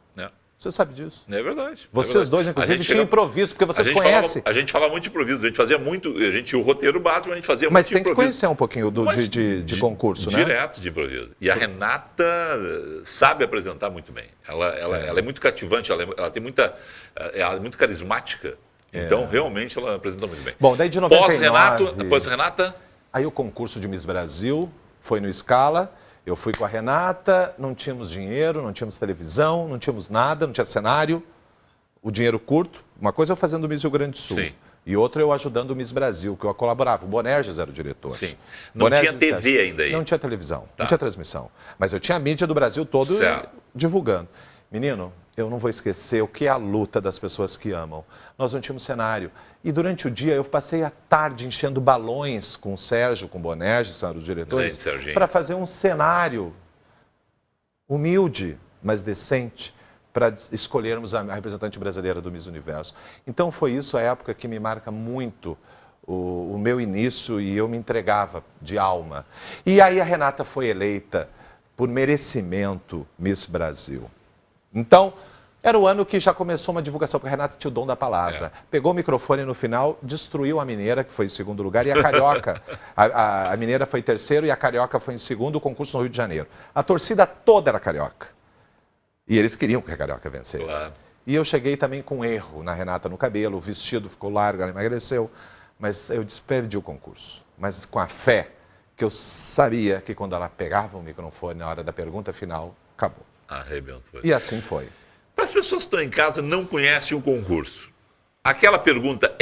Você sabe disso? É verdade. Vocês dois, inclusive, tinham improviso, porque vocês conhecem. A gente falava muito de improviso, a gente fazia muito, o roteiro básico, a gente fazia Mas muito de improviso. Mas tem que conhecer um pouquinho de concurso, né? Direto de improviso. E a Renata sabe apresentar muito bem. Ela é muito cativante, ela é muito carismática. Então, realmente, ela apresenta muito bem. Bom, daí de 99... Pós-Renata... Aí o concurso de Miss Brasil foi no Scala, eu fui com a Renata, não tínhamos dinheiro, não tínhamos televisão, não tínhamos nada, não tinha cenário, o dinheiro curto. Uma coisa eu fazendo o Miss Rio Grande do Sul. Sim. E outra eu ajudando o Miss Brasil, que eu colaborava. O Bonerges era o diretor. Sim. Não tinha TV ainda aí? Não tinha televisão, não tinha transmissão. Mas eu tinha a mídia do Brasil todo divulgando. Menino, eu não vou esquecer o que é a luta das pessoas que amam. Nós não tínhamos cenário. E durante o dia eu passei a tarde enchendo balões com o Sérgio, com o Bonerges, que são os diretores, para fazer um cenário humilde, mas decente, para escolhermos a representante brasileira do Miss Universo. Então foi isso a época que me marca muito o meu início, e eu me entregava de alma. E aí a Renata foi eleita por merecimento Miss Brasil. Então, era o ano que já começou uma divulgação, porque a Renata tinha o dom da palavra. Pegou o microfone no final, destruiu a Mineira, que foi em segundo lugar, e a Carioca. A Mineira foi em terceiro e a Carioca foi em segundo, o concurso no Rio de Janeiro. A torcida toda era Carioca. E eles queriam que a Carioca vencesse. Claro. E eu cheguei também com erro na Renata no cabelo, o vestido ficou largo, ela emagreceu. Mas eu perdi o concurso. Mas com a fé, que eu sabia que quando ela pegava o microfone na hora da pergunta final, acabou. Arrebentou. E assim foi. Para as pessoas que estão em casa não conhecem o concurso, aquela pergunta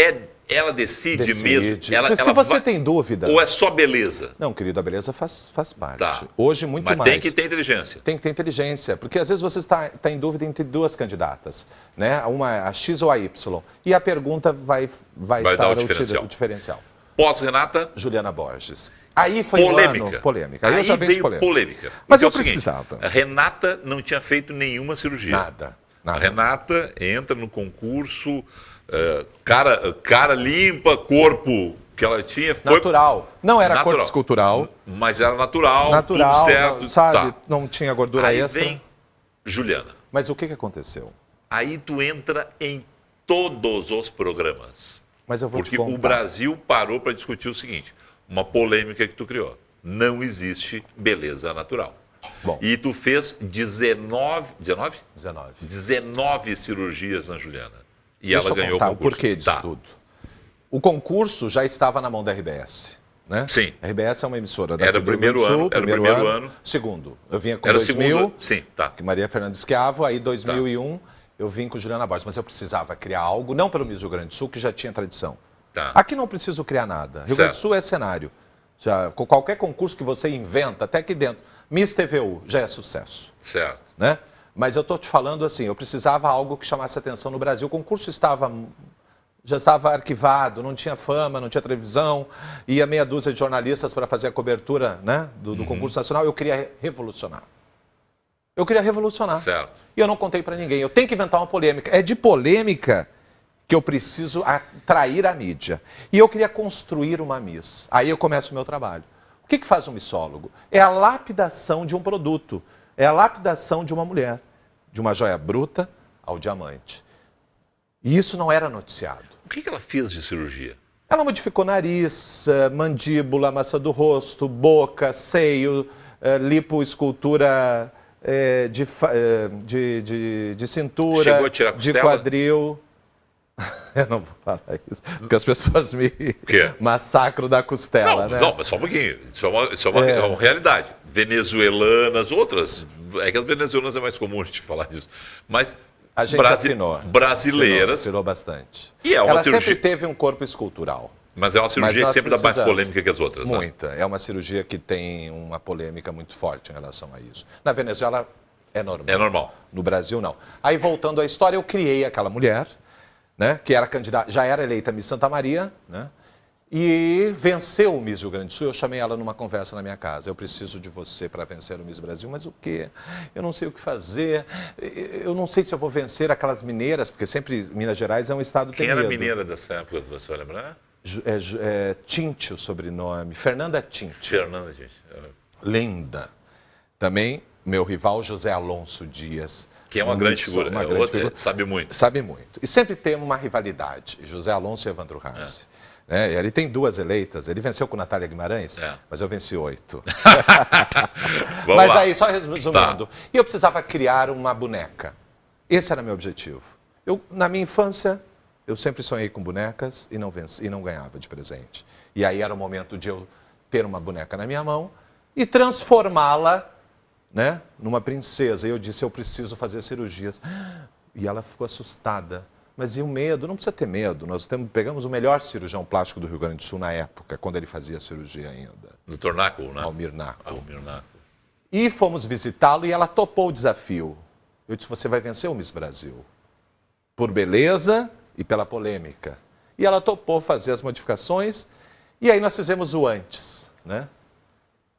ela decide mesmo? Se você tem dúvida... Ou é só beleza? Não, querido, a beleza faz parte. Tá. Hoje, muito mais. Mas tem que ter inteligência. Tem que ter inteligência, porque às vezes você está em dúvida entre duas candidatas, né? Uma a X ou a Y, e a pergunta vai dar o diferencial. Pós-Renata? Juliana Borges. Aí foi polêmica. Polêmica. Aí eu já venho de polêmica. Mas eu precisava. A Renata não tinha feito nenhuma cirurgia. Nada. A Renata entra no concurso, cara limpa, corpo que ela tinha. Foi natural. Não era corpo escultural. Mas era natural, tudo certo. Não, sabe? Tá. Não tinha gordura extra. Aí vem Juliana. Mas o que aconteceu? Aí tu entra em todos os programas. Mas eu vou te contar. Porque o Brasil parou para discutir o seguinte, uma polêmica que tu criou. Não existe beleza natural. Bom. E tu fez 19 cirurgias na Juliana. E ela ganhou o concurso. O porquê disso tudo. O concurso já estava na mão da RBS. Né? Sim. A RBS é uma emissora daqui era o primeiro ano. Era o primeiro ano. Segundo. Eu vinha com 2000. Sim, tá. Que Maria Fernanda Schiavo. Aí 2001 eu vim com Juliana Borges. Mas eu precisava criar algo, não pelo Miss Rio Grande do Sul, que já tinha tradição. Tá. Aqui não preciso criar nada. Rio Grande do Sul é cenário. Já, com qualquer concurso que você inventa, até aqui dentro, Miss TVU já é sucesso. Certo. Né? Mas eu estou te falando assim, eu precisava algo que chamasse atenção no Brasil. O concurso já estava arquivado, não tinha fama, não tinha televisão, ia meia dúzia de jornalistas para fazer a cobertura, né, do concurso nacional. Eu queria revolucionar. Certo. E eu não contei para ninguém. Eu tenho que inventar uma polêmica. É de polêmica que eu preciso atrair a mídia. E eu queria construir uma Miss. Aí eu começo o meu trabalho. O que faz um missólogo? É a lapidação de um produto. É a lapidação de uma mulher. De uma joia bruta ao diamante. E isso não era noticiado. O que ela fez de cirurgia? Ela modificou nariz, mandíbula, massa do rosto, boca, seio, lipoescultura de cintura, chegou a tirar costela? De quadril. Eu não vou falar isso, porque as pessoas me massacram da costela, né? Não, mas só um pouquinho. Isso é uma realidade. Venezuelanas, outras. É que as venezuelanas é mais comum a gente falar disso. Mas a gente afinou. Brasileiras. Afinou bastante. E é uma ela cirurgia... sempre teve um corpo escultural. Mas é uma cirurgia que sempre dá mais polêmica que as outras. Muita. Né? É uma cirurgia que tem uma polêmica muito forte em relação a isso. Na Venezuela é normal. É normal. No Brasil, não. Aí, voltando à história, eu criei aquela mulher, né, que era candidata, já era eleita Miss Santa Maria, né, e venceu o Miss Rio Grande do Sul. Eu chamei ela numa conversa na minha casa. Eu preciso de você para vencer o Miss Brasil. Mas o quê? Eu não sei o que fazer. Eu não sei se eu vou vencer aquelas mineiras, porque sempre Minas Gerais é um estado temido. Quem era mineira dessa época, você vai lembrar? Tinte o sobrenome. Fernanda Tinte. Fernanda Tinte. Linda. Também meu rival José Alonso Dias. Que é uma grande figura. Sabe muito. Sabe muito. E sempre temos uma rivalidade. José Alonso e Evandro Hasse. Ele tem 2 eleitas. Ele venceu com Natália Guimarães, mas eu venci 8. Mas lá. Aí, só resumindo. E eu precisava criar uma boneca. Esse era meu objetivo. Na minha infância, eu sempre sonhei com bonecas e não ganhava de presente. E aí era o momento de eu ter uma boneca na minha mão e transformá-la, né, numa princesa. E eu disse, eu preciso fazer cirurgias. E ela ficou assustada. Mas e o medo? Não precisa ter medo. Nós pegamos o melhor cirurgião plástico do Rio Grande do Sul na época, quando ele fazia a cirurgia ainda. Dr. Naco, né? Almir Naco. E fomos visitá-lo e ela topou o desafio. Eu disse, você vai vencer o Miss Brasil. Por beleza e pela polêmica. E ela topou fazer as modificações. E aí nós fizemos o antes, né?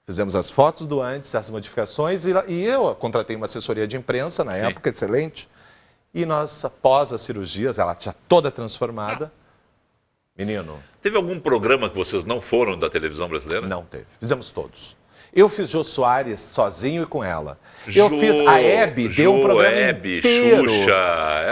Fizemos as fotos do antes, as modificações. E eu contratei uma assessoria de imprensa na época, excelente. E nós, após as cirurgias, ela já toda transformada. Menino. Teve algum programa que vocês não foram da televisão brasileira? Não teve. Fizemos todos. Eu fiz Jô Soares sozinho e com ela. Eu fiz a Hebe, deu um programa inteiro.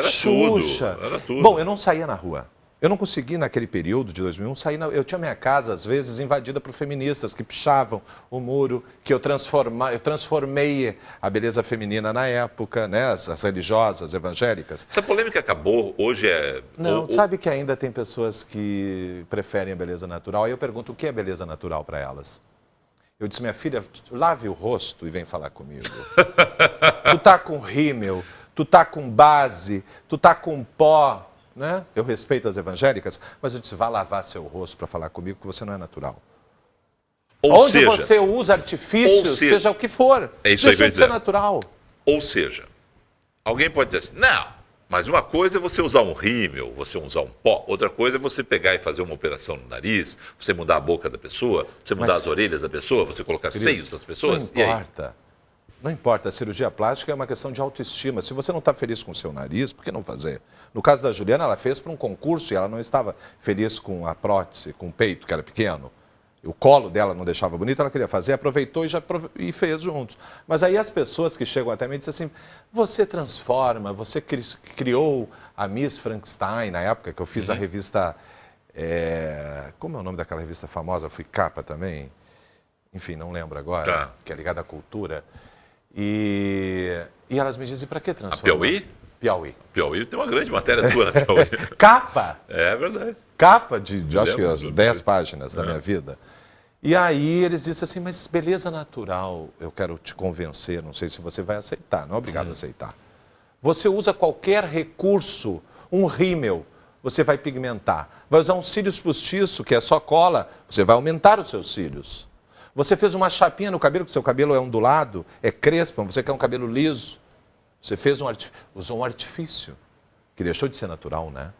Xuxa, era tudo. Bom, eu não saía na rua. Eu não consegui, naquele período de 2001, sair. Eu tinha minha casa, às vezes, invadida por feministas que pichavam o muro, que eu transformei a beleza feminina na época, né? As religiosas, evangélicas. Essa polêmica acabou, hoje é... Não, sabe que ainda tem pessoas que preferem a beleza natural. Aí eu pergunto, o que é beleza natural para elas? Eu disse, minha filha, lave o rosto e vem falar comigo. Tu tá com rímel, tu tá com base, tu tá com pó... Né? Eu respeito as evangélicas, mas eu disse, vá lavar seu rosto para falar comigo, que você não é natural. Onde você usa artifícios, seja o que for, deixa de ser natural. Ou seja, alguém pode dizer assim, não, mas uma coisa é você usar um rímel, você usar um pó, outra coisa é você pegar e fazer uma operação no nariz, você mudar a boca da pessoa, você mudar as orelhas da pessoa, você colocar seios das pessoas. Não importa. Não importa, a cirurgia plástica é uma questão de autoestima. Se você não está feliz com o seu nariz, por que não fazer? No caso da Juliana, ela fez para um concurso e ela não estava feliz com a prótese, com o peito, que era pequeno. O colo dela não deixava bonito, ela queria fazer, aproveitou e fez juntos. Mas aí as pessoas que chegam até mim dizem assim, você transforma, você criou a Miss Frankenstein, na época que eu fiz a revista... como é o nome daquela revista famosa? Eu fui capa também. Enfim, não lembro agora, que é ligada à cultura. E elas me dizem, para que transformar? A Piauí? Piauí. Piauí tem uma grande matéria tua na Piauí. Capa! É verdade. Capa de acho que 10 páginas da minha vida. E aí eles dizem assim, mas beleza natural, eu quero te convencer, não sei se você vai aceitar, não é obrigado a aceitar. Você usa qualquer recurso, um rímel, você vai pigmentar. Vai usar um cílios postiço, que é só cola, você vai aumentar os seus cílios. Você fez uma chapinha no cabelo, que seu cabelo é ondulado, é crespo, você quer um cabelo liso. Você fez usou um artifício, que deixou de ser natural, né?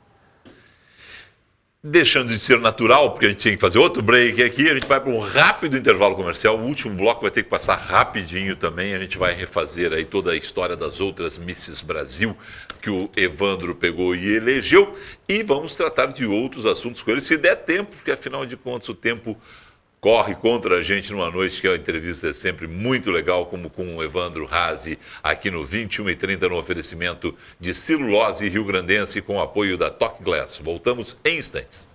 Deixando de ser natural, porque a gente tinha que fazer outro break aqui, a gente vai para um rápido intervalo comercial. O último bloco vai ter que passar rapidinho também. A gente vai refazer aí toda a história das outras Misses Brasil que o Evandro pegou e elegeu. E vamos tratar de outros assuntos com ele, se der tempo, porque afinal de contas o tempo corre contra a gente numa noite que a entrevista é sempre muito legal, como com o Evandro Hazy, aqui no 21h30, no oferecimento de Celulose Rio-Grandense, com o apoio da Toque Glass. Voltamos em instantes.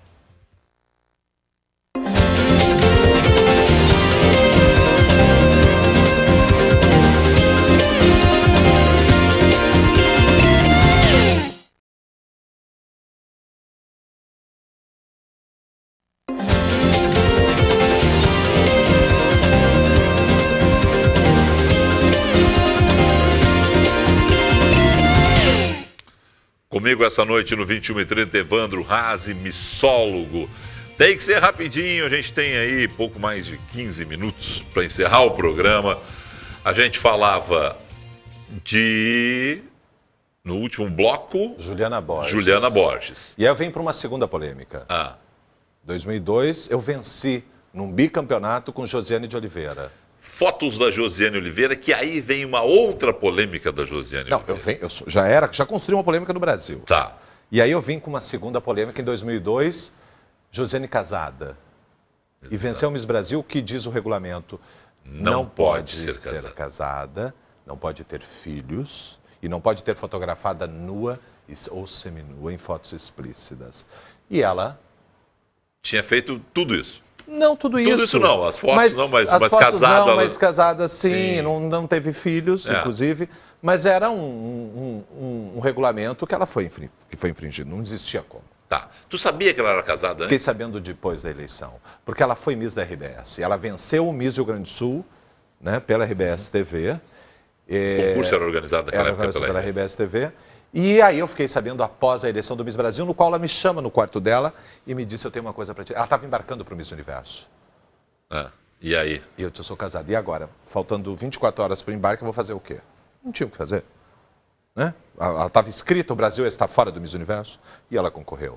Comigo essa noite no 21h30, Evandro Hazy, missólogo. Tem que ser rapidinho, a gente tem aí pouco mais de 15 minutos para encerrar o programa. A gente falava no último bloco, Juliana Borges. E aí eu venho para uma segunda polêmica. 2002, eu venci num bicampeonato com Josiane de Oliveira. Fotos da Josiane Oliveira, que aí vem uma outra polêmica da Josiane Oliveira. Eu já construí uma polêmica no Brasil. Tá. E aí eu vim com uma segunda polêmica em 2002, Josiane casada. Exato. E venceu o Miss Brasil, que diz o regulamento, não pode ser casada, não pode ter filhos e não pode ter fotografada nua ou seminua em fotos explícitas. E ela... tinha feito tudo isso. Não, tudo isso não, as fotos não, mas as fotos casada. Não, mas casada sim. Não teve filhos, inclusive, mas era um regulamento que foi infringido, não existia como. Tá. Tu sabia que ela era casada antes? Fiquei sabendo depois da eleição, porque ela foi Miss da RBS, ela venceu o Miss Rio Grande do Sul, né, pela RBS TV. O concurso era organizado naquela época pela RBS TV. E aí eu fiquei sabendo após a eleição do Miss Brasil, no qual ela me chama no quarto dela e me disse, eu tenho uma coisa para ti. Ela estava embarcando para o Miss Universo. E aí? E eu sou casado. E agora? Faltando 24 horas para o embarque, eu vou fazer o quê? Não tinha o que fazer. Né? Ela estava inscrita, o Brasil está fora do Miss Universo, e ela concorreu.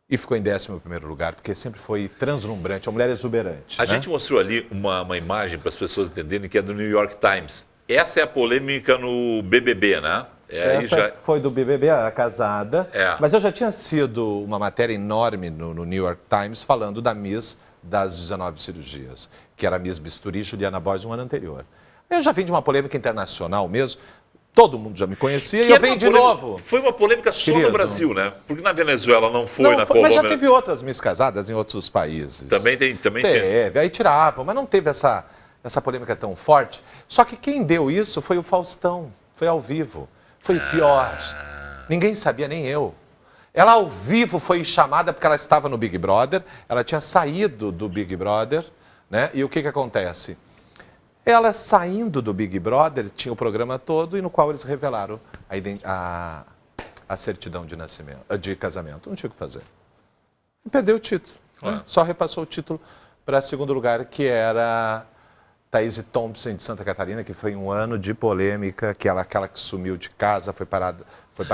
E ficou em 11º lugar, porque sempre foi translumbrante, uma mulher exuberante. A gente mostrou ali uma imagem para as pessoas entenderem que é do New York Times. Essa é a polêmica no BBB, né? Essa foi do BBB, era casada, mas eu já tinha sido uma matéria enorme no New York Times falando da Miss das 19 cirurgias, que era a Miss Bisturi Juliana Borges no ano anterior. Eu já vim de uma polêmica internacional mesmo, todo mundo já me conhecia e eu venho de novo. Foi uma polêmica só no Brasil, né? Porque na Venezuela não foi, na Colômbia... Mas já teve outras Miss casadas em outros países. Também teve, aí tiravam, mas não teve essa polêmica tão forte. Só que quem deu isso foi o Faustão, foi ao vivo. Foi o pior. Ninguém sabia, nem eu. Ela ao vivo foi chamada porque ela estava no Big Brother, ela tinha saído do Big Brother, né? E o que acontece? Ela saindo do Big Brother, tinha o programa todo e no qual eles revelaram a certidão de casamento. Não tinha o que fazer. E perdeu o título. Né? Só repassou o título para segundo lugar, que era... Thaís Thompson, de Santa Catarina, que foi um ano de polêmica, aquela que sumiu de casa, foi parar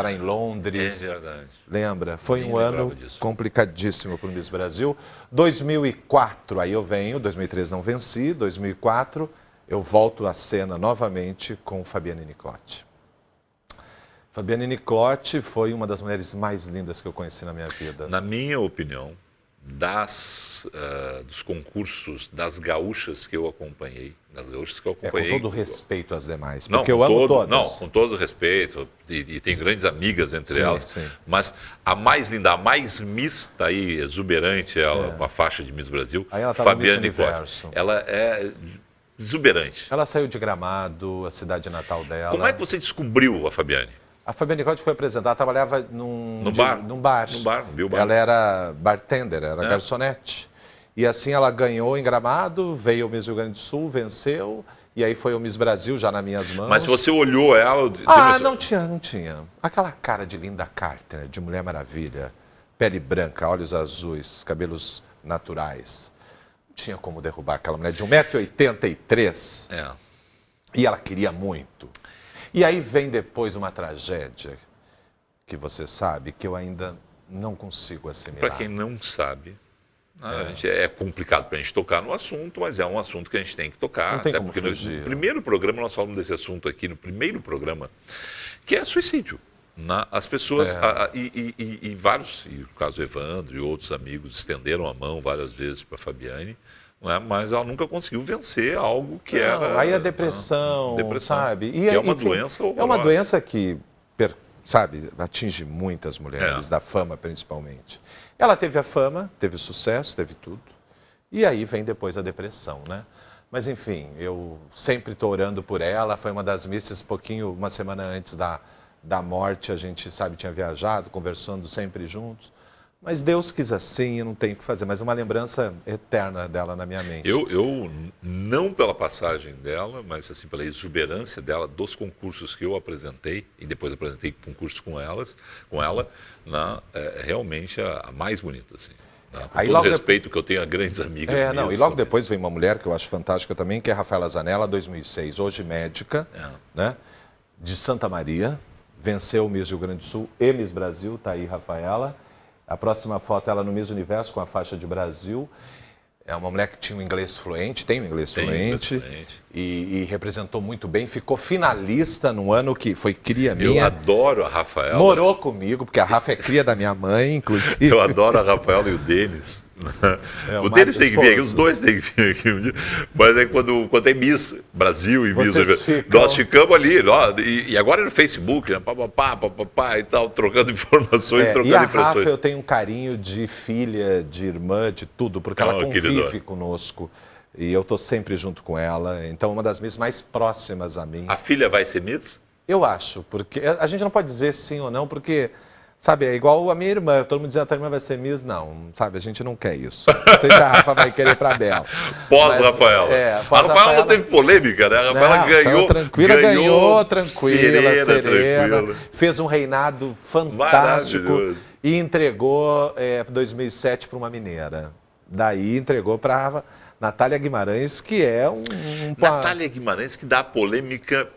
em Londres. É verdade. Lembra? Foi um ano complicadíssimo para o Miss Brasil. 2004, aí eu venho, 2003 não venci, 2004 eu volto à cena novamente com Fabiane Niclotti. Fabiane Niclotti foi uma das mulheres mais lindas que eu conheci na minha vida. Na minha opinião, dos concursos das gaúchas que eu acompanhei, com todo respeito às demais, não, porque eu amo todas. Não, com todo respeito, e tenho grandes amigas entre elas, sim. Mas a mais linda, a mais mista e exuberante, ela, com a faixa de Miss Brasil, aí ela Fabiane Niclotti. Ela é exuberante. Ela saiu de Gramado, a cidade natal dela. Como é que você descobriu a Fabiane? A Fabiane Niclotti foi apresentada, trabalhava num bar. No bar, viu? Ela era bartender, era garçonete. E assim ela ganhou em Gramado, veio ao Miss Rio Grande do Sul, venceu, e aí foi ao Miss Brasil já nas minhas mãos. Mas você olhou ela... Não tinha. Aquela cara de Linda Carter, de Mulher Maravilha, pele branca, olhos azuis, cabelos naturais. Não tinha como derrubar aquela mulher de 1,83 m. E ela queria muito. E aí vem depois uma tragédia que você sabe que eu ainda não consigo assimilar. Para quem não sabe, é complicado para a gente tocar no assunto, mas é um assunto que a gente tem que tocar. Não tem até como porque fugir. No primeiro programa nós falamos desse assunto aqui, no primeiro programa, que é suicídio. As pessoas, e vários, e o caso Evandro e outros amigos estenderam a mão várias vezes para a Fabiane, mas ela nunca conseguiu vencer algo que era... Aí a depressão, sabe? E é uma doença horrorosa. É uma doença que, sabe, atinge muitas mulheres, da fama principalmente. Ela teve a fama, teve o sucesso, teve tudo. E aí vem depois a depressão, né? Mas enfim, eu sempre estou orando por ela. Foi uma das missas, uma semana antes da morte, a gente, sabe, tinha viajado, conversando sempre juntos. Mas Deus quis assim, eu não tenho o que fazer. Mas uma lembrança eterna dela na minha mente. Eu não pela passagem dela, mas assim pela exuberância dela, dos concursos que eu apresentei, e depois apresentei concursos com ela, realmente a mais bonita, assim. Com todo o respeito que eu tenho a grandes amigas minhas. E logo depois vem uma mulher que eu acho fantástica também, que é a Rafaela Zanella, 2006, hoje médica, né, de Santa Maria, venceu o Miss Rio Grande do Sul e Miss Brasil, tá aí Rafaela. A próxima foto ela no Miss Universo com a faixa de Brasil. É uma mulher que tinha um inglês fluente, tem um inglês fluente. E representou muito bem. Ficou finalista no ano que foi cria minha. Eu adoro a Rafaela. Morou comigo, porque a Rafa é cria da minha mãe, inclusive. Eu adoro a Rafaela e o Denis. O Denis tem que vir aqui, os dois têm que vir aqui um dia. Mas é quando é Miss Brasil e Miss nós ficamos ali, e agora é no Facebook, né? Pá, e tal, trocando informações, trocando e a impressões. Rafa eu tenho um carinho de filha, de irmã, de tudo, porque ela convive conosco. E eu estou sempre junto com ela. Então, uma das Miss mais próximas a mim. A filha vai ser Miss? Eu acho, porque a gente não pode dizer sim ou não, porque... Sabe, é igual a minha irmã, todo mundo dizia a tua irmã vai ser Miss, não, sabe, a gente não quer isso. Não sei se a Rafa vai querer para Bela. Pós-Rafaela. A Rafaela não teve polêmica, né? A Rafaela ganhou. Ganhou tranquila, serena. Fez um reinado fantástico e entregou 2007 para uma mineira. Daí entregou para Natália Guimarães, que é Natália Guimarães, que dá polêmica.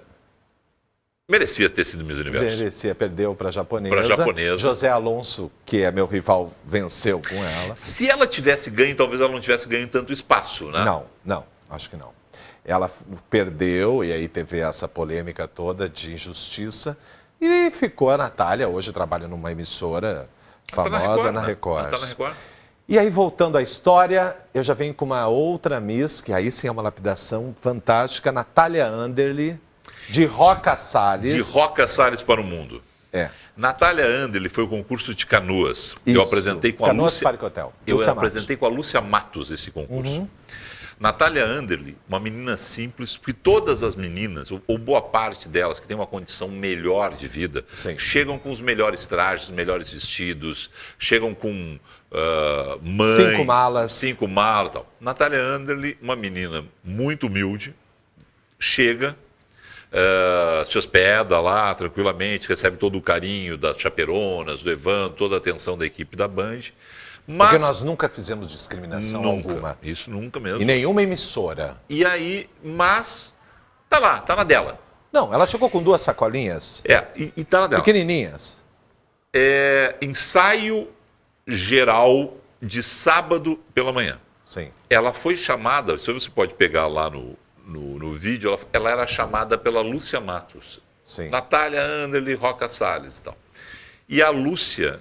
Merecia ter sido Miss Universo. Merecia, perdeu para a japonesa. José Alonso, que é meu rival, venceu com ela. Se ela tivesse ganho, talvez ela não tivesse ganho tanto espaço, né? Não, acho que não. Ela perdeu e aí teve essa polêmica toda de injustiça e ficou a Natália, hoje trabalha numa emissora famosa na Record. Tá na Record. E aí, voltando à história, eu já venho com uma outra Miss, que aí sim é uma lapidação fantástica, Natália Anderle, de Roca Salles. De Roca Salles para o mundo. Natália Anderle foi o concurso de Canoas. Isso. Eu apresentei com Canoas a Lúcia. Parque Hotel. Eu apresentei com a Lúcia Matos esse concurso. Natália Anderle, uma menina simples, porque todas as meninas, ou boa parte delas, que tem uma condição melhor de vida, chegam com os melhores trajes, os melhores vestidos, chegam com mãe... 5 malas e tal. Natália Anderle, uma menina muito humilde, chega... se hospeda lá tranquilamente, recebe todo o carinho das chaperonas, do Evandro, toda a atenção da equipe da Band. Mas, porque nós nunca fizemos discriminação alguma. Isso nunca mesmo. E nenhuma emissora. E aí, mas tá lá, tá na dela. Não, ela chegou com 2 sacolinhas. E tá na dela. Pequenininhas. Ensaio geral de sábado pela manhã. Sim. Ela foi chamada, se você pode pegar lá no vídeo, ela era chamada pela Lúcia Matos. Sim. Natália Anderle, Roca Salles e tal. E a Lúcia,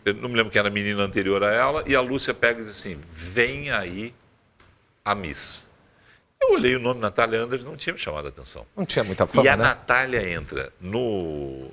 eu não me lembro quem era a menina anterior a ela, e a Lúcia pega e diz assim, vem aí a Miss. Eu olhei o nome Natália Anderle, não tinha me chamado a atenção. Não tinha muita fama, E a né? Natália entra no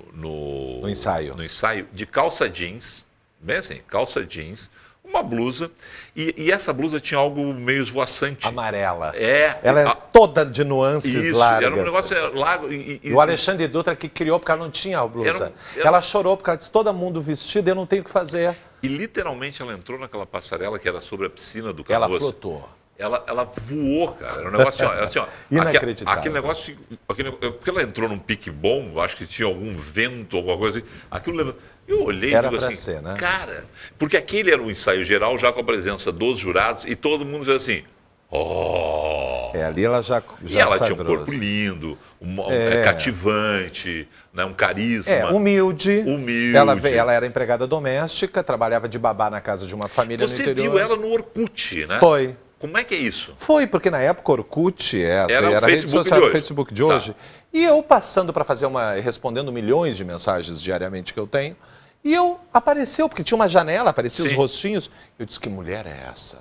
ensaio de calça jeans, bem assim, calça jeans, uma blusa, e essa blusa tinha algo meio esvoaçante. Amarela. É. Ela é toda de nuances Isso, largas. era um negócio largo. E o Alexandre Dutra que criou porque ela não tinha a blusa. Ela chorou porque ela disse, todo mundo vestido, eu não tenho o que fazer. E literalmente ela entrou naquela passarela que era sobre a piscina do Canoas. Ela flotou. Ela voou, cara. Era um negócio assim, ó. Inacreditável. Aquele negócio, porque ela entrou num pique bom, acho que tinha algum vento, alguma coisa assim. Aquilo levou. Eu olhei e digo assim, ser, né? cara, porque aquele era um ensaio geral, já com a presença dos jurados, e todo mundo fez assim, Ali ela já e ela sagrou, tinha um corpo lindo, cativante, né, um carisma. Humilde. Humilde. Ela era empregada doméstica, trabalhava de babá na casa de uma família no interior. Você viu ela no Orkut, né? Foi. Como é que é isso? Foi, porque na época o Orkut, era a rede social do Facebook de hoje. Tá. E eu passando para fazer respondendo milhões de mensagens diariamente que eu tenho, e apareceu, porque tinha uma janela, apareciam os rostinhos. Eu disse, que mulher é essa?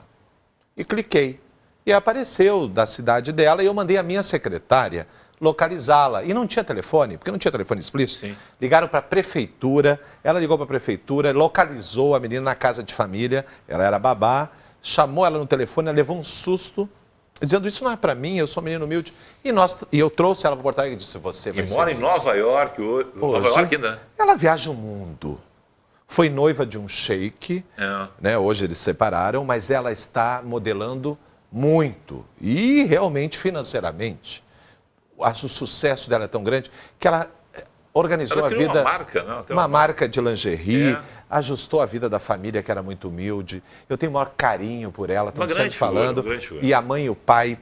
E cliquei. E apareceu da cidade dela, e eu mandei a minha secretária localizá-la. E não tinha telefone, porque não tinha telefone explícito. Sim. Ligaram para a prefeitura, ela ligou para a prefeitura, localizou a menina na casa de família, ela era babá, chamou ela no telefone, ela levou um susto, dizendo, isso não é para mim, eu sou um menino humilde. E eu trouxe ela para Porto Alegre e disse, você vai ser... E mora em Nova York, Nova York ainda. Ela viaja o mundo. Foi noiva de um sheik, né? Hoje eles se separaram, mas ela está modelando muito. E realmente, financeiramente, o sucesso dela é tão grande que ela organizou a vida... uma marca, não? Uma marca de lingerie, ajustou a vida da família, que era muito humilde. Eu tenho o maior carinho por ela, estamos sempre falando. E a mãe e o pai,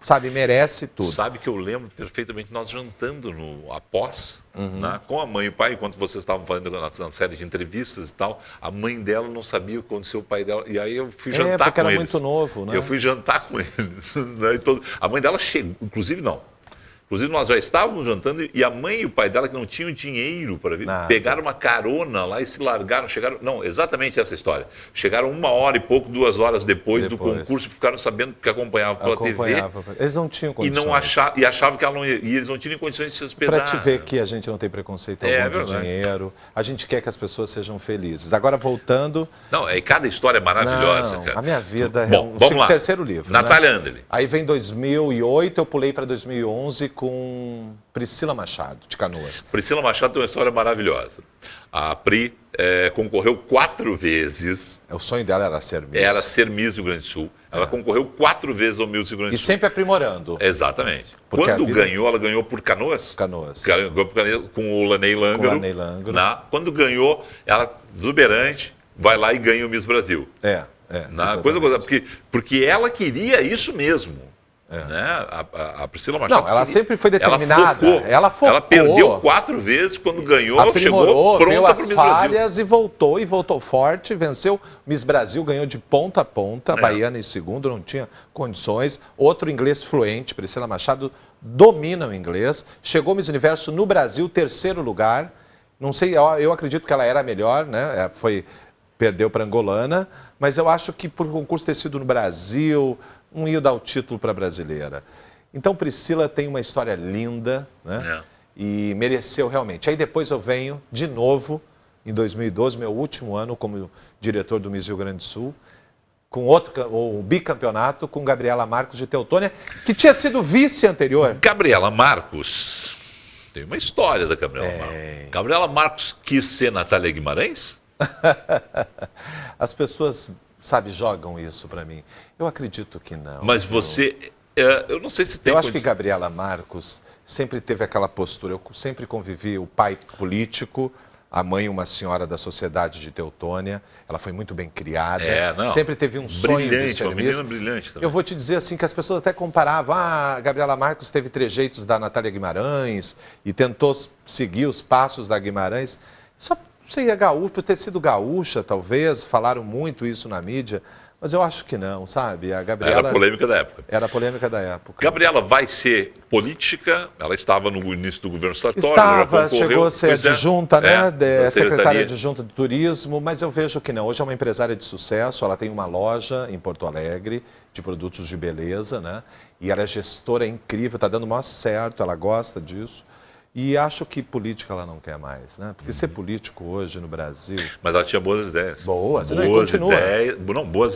sabe, merece tudo. Sabe que eu lembro perfeitamente nós jantando após, né, com a mãe e o pai, enquanto vocês estavam fazendo na série de entrevistas e tal, a mãe dela não sabia o que aconteceu, o pai dela. E aí eu fui jantar porque com era eles. muito novo, né? Eu fui jantar com eles. Né, a mãe dela chegou, inclusive não. Inclusive, nós já estávamos jantando e a mãe e o pai dela, que não tinham dinheiro para vir, pegaram uma carona lá e se largaram, não, exatamente essa história. Chegaram 1 hora e pouco, 2 horas depois do concurso, ficaram sabendo que acompanhavam pela TV. Eles não tinham condições. E achavam que ela não ia, e eles não tinham condições de se hospedar. Para te ver que a gente não tem preconceito algum de dinheiro, a gente quer que as pessoas sejam felizes. Agora, voltando... Não, cada história é maravilhosa, cara. A minha vida vamos lá. Terceiro livro. Natália Anderle. Aí vem 2008, eu pulei para 2011 com Priscila Machado, de Canoas. Priscila Machado tem uma história maravilhosa. A Pri concorreu 4 vezes. O sonho dela era ser Miss. Era ser Miss Rio Grande do Sul. Ela concorreu 4 vezes ao Miss Rio Grande do Sul. E sempre aprimorando. Exatamente. Quando ganhou, ela ganhou por Canoas. Canoas. Ganhou por Canoas, com o Lanei Langaro. Quando ganhou, ela, exuberante, vai lá e ganha o Miss Brasil. Porque ela queria isso mesmo. Né? A Priscila Machado. Não, ela sempre foi determinada. Ela focou. Ela perdeu 4 vezes, quando ganhou, aprimorou, chegou pronta para o Miss falhas Brasil. e voltou forte, venceu. Miss Brasil ganhou de ponta a ponta, baiana em segundo, não tinha condições. Outro inglês fluente, Priscila Machado, domina o inglês. Chegou Miss Universo no Brasil, 3º lugar. Não sei, eu acredito que ela era a melhor, né? Perdeu para a angolana, mas eu acho que por o concurso ter sido no Brasil, não ia dar o título para a brasileira. Então, Priscila tem uma história linda, né? E mereceu realmente. Aí depois eu venho de novo, em 2012, meu último ano como diretor do Miss Rio Grande do Sul, com o bicampeonato com Gabriela Marcos de Teutônia, que tinha sido vice anterior. Gabriela Marcos, tem uma história da Gabriela Marcos. Gabriela Marcos quis ser Natália Guimarães? As pessoas, sabe, jogam isso para mim. Eu acredito que não. Mas você, eu não sei se tem... Eu acho que Gabriela Marcos sempre teve aquela postura. Eu sempre convivi, o pai político, a mãe uma senhora da sociedade de Teutônia. Ela foi muito bem criada. Sempre teve um sonho de ser Miss. Brilhante também. Eu vou te dizer assim que as pessoas até comparavam. A Gabriela Marcos teve trejeitos da Natália Guimarães e tentou seguir os passos da Guimarães. Só você ia gaúcho, por ter sido gaúcha, talvez, falaram muito isso na mídia, Mas eu acho que não, sabe? A Gabriela... Era a polêmica da época. Era a polêmica da época. Gabriela vai ser política, ela estava no início do governo Sartori. Estava, chegou a ser adjunta, né? Secretária adjunta de turismo, mas eu vejo que não. Hoje é uma empresária de sucesso, ela tem uma loja em Porto Alegre de produtos de beleza, né? E ela é gestora incrível, está dando o maior certo, ela gosta disso. E acho que política ela não quer mais, né? Porque ser político hoje no Brasil... Mas ela tinha boas ideias. Boas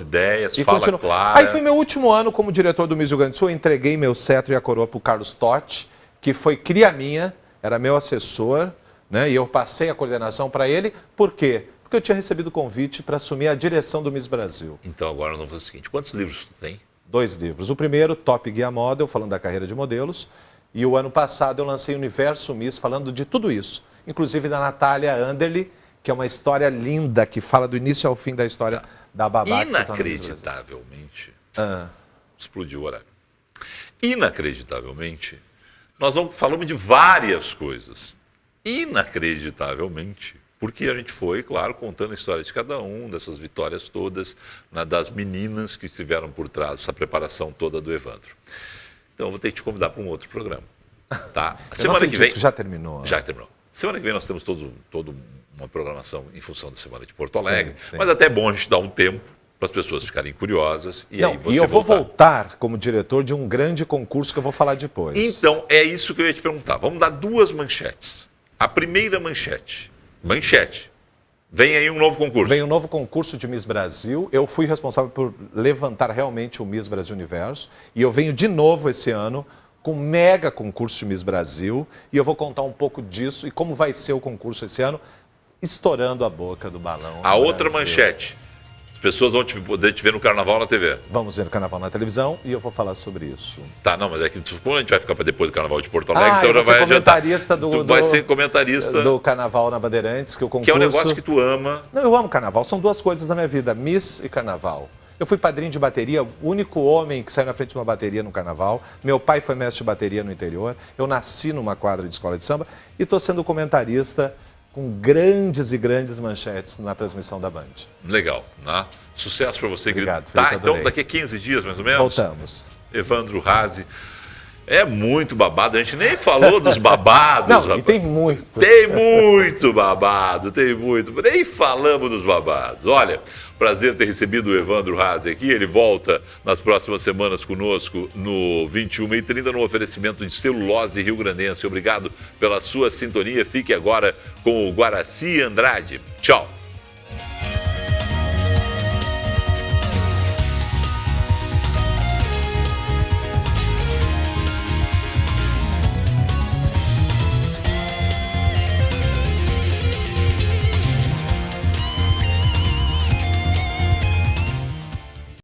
ideias, e fala continua. clara. Aí foi meu último ano como diretor do Miss Rio Grande do Sul, eu entreguei meu cetro e a coroa para o Carlos Totti, que foi cria minha, era meu assessor, né? E eu passei a coordenação para ele. Por quê? Porque eu tinha recebido o convite para assumir a direção do Miss Brasil. Então agora nós vamos fazer o seguinte, quantos livros tu tem? 2 livros. O primeiro, Top Guia Model, falando da carreira de modelos. E o ano passado eu lancei Universo Miss, falando de tudo isso. Inclusive da Natália Anderle, que é uma história linda, que fala do início ao fim da história da babá. Inacreditavelmente, explodiu o horário. Inacreditavelmente, nós falamos de várias coisas. Inacreditavelmente, porque a gente foi, claro, contando a história de cada um, dessas vitórias todas, das meninas que estiveram por trás dessa preparação toda do Evandro. Então, eu vou ter que te convidar para um outro programa. Tá? A semana que vem. Já terminou. Já terminou. Semana que vem nós temos toda uma programação em função da Semana de Porto Alegre. Sim. Mas até é bom a gente dar um tempo para as pessoas ficarem curiosas. E eu vou voltar como diretor de um grande concurso que eu vou falar depois. Então, é isso que eu ia te perguntar. Vamos dar 2 manchetes. A primeira manchete. Vem aí um novo concurso. Vem um novo concurso de Miss Brasil. Eu fui responsável por levantar realmente o Miss Brasil Universo. E eu venho de novo esse ano com um mega concurso de Miss Brasil. E eu vou contar um pouco disso e como vai ser o concurso esse ano, estourando a boca do balão. A outra manchete. As pessoas vão poder te ver no Carnaval na TV. Vamos ver no Carnaval na televisão e eu vou falar sobre isso. Tá, não, mas é que como a gente vai ficar para depois do Carnaval de Porto Alegre, então já vai comentarista tu vai ser comentarista do Carnaval na Bandeirantes, que o concurso... Que é um negócio que tu ama. Não, eu amo Carnaval. São 2 coisas na minha vida, Miss e Carnaval. Eu fui padrinho de bateria, o único homem que saiu na frente de uma bateria no Carnaval. Meu pai foi mestre de bateria no interior. Eu nasci numa quadra de escola de samba e estou sendo comentarista com grandes e grandes manchetes na transmissão da Band. Legal, né? Sucesso para você, querido. Obrigado, tá, então daqui a 15 dias, mais ou menos? Voltamos. Evandro Haase. É muito babado, a gente nem falou dos babados. Não, e tem muito. Tem muito babado, tem muito. Nem falamos dos babados. Olha, prazer ter recebido o Evandro Haase aqui. Ele volta nas próximas semanas conosco no 21h30 no oferecimento de Celulose Rio Grandense. Obrigado pela sua sintonia. Fique agora com o Guaraci Andrade. Tchau.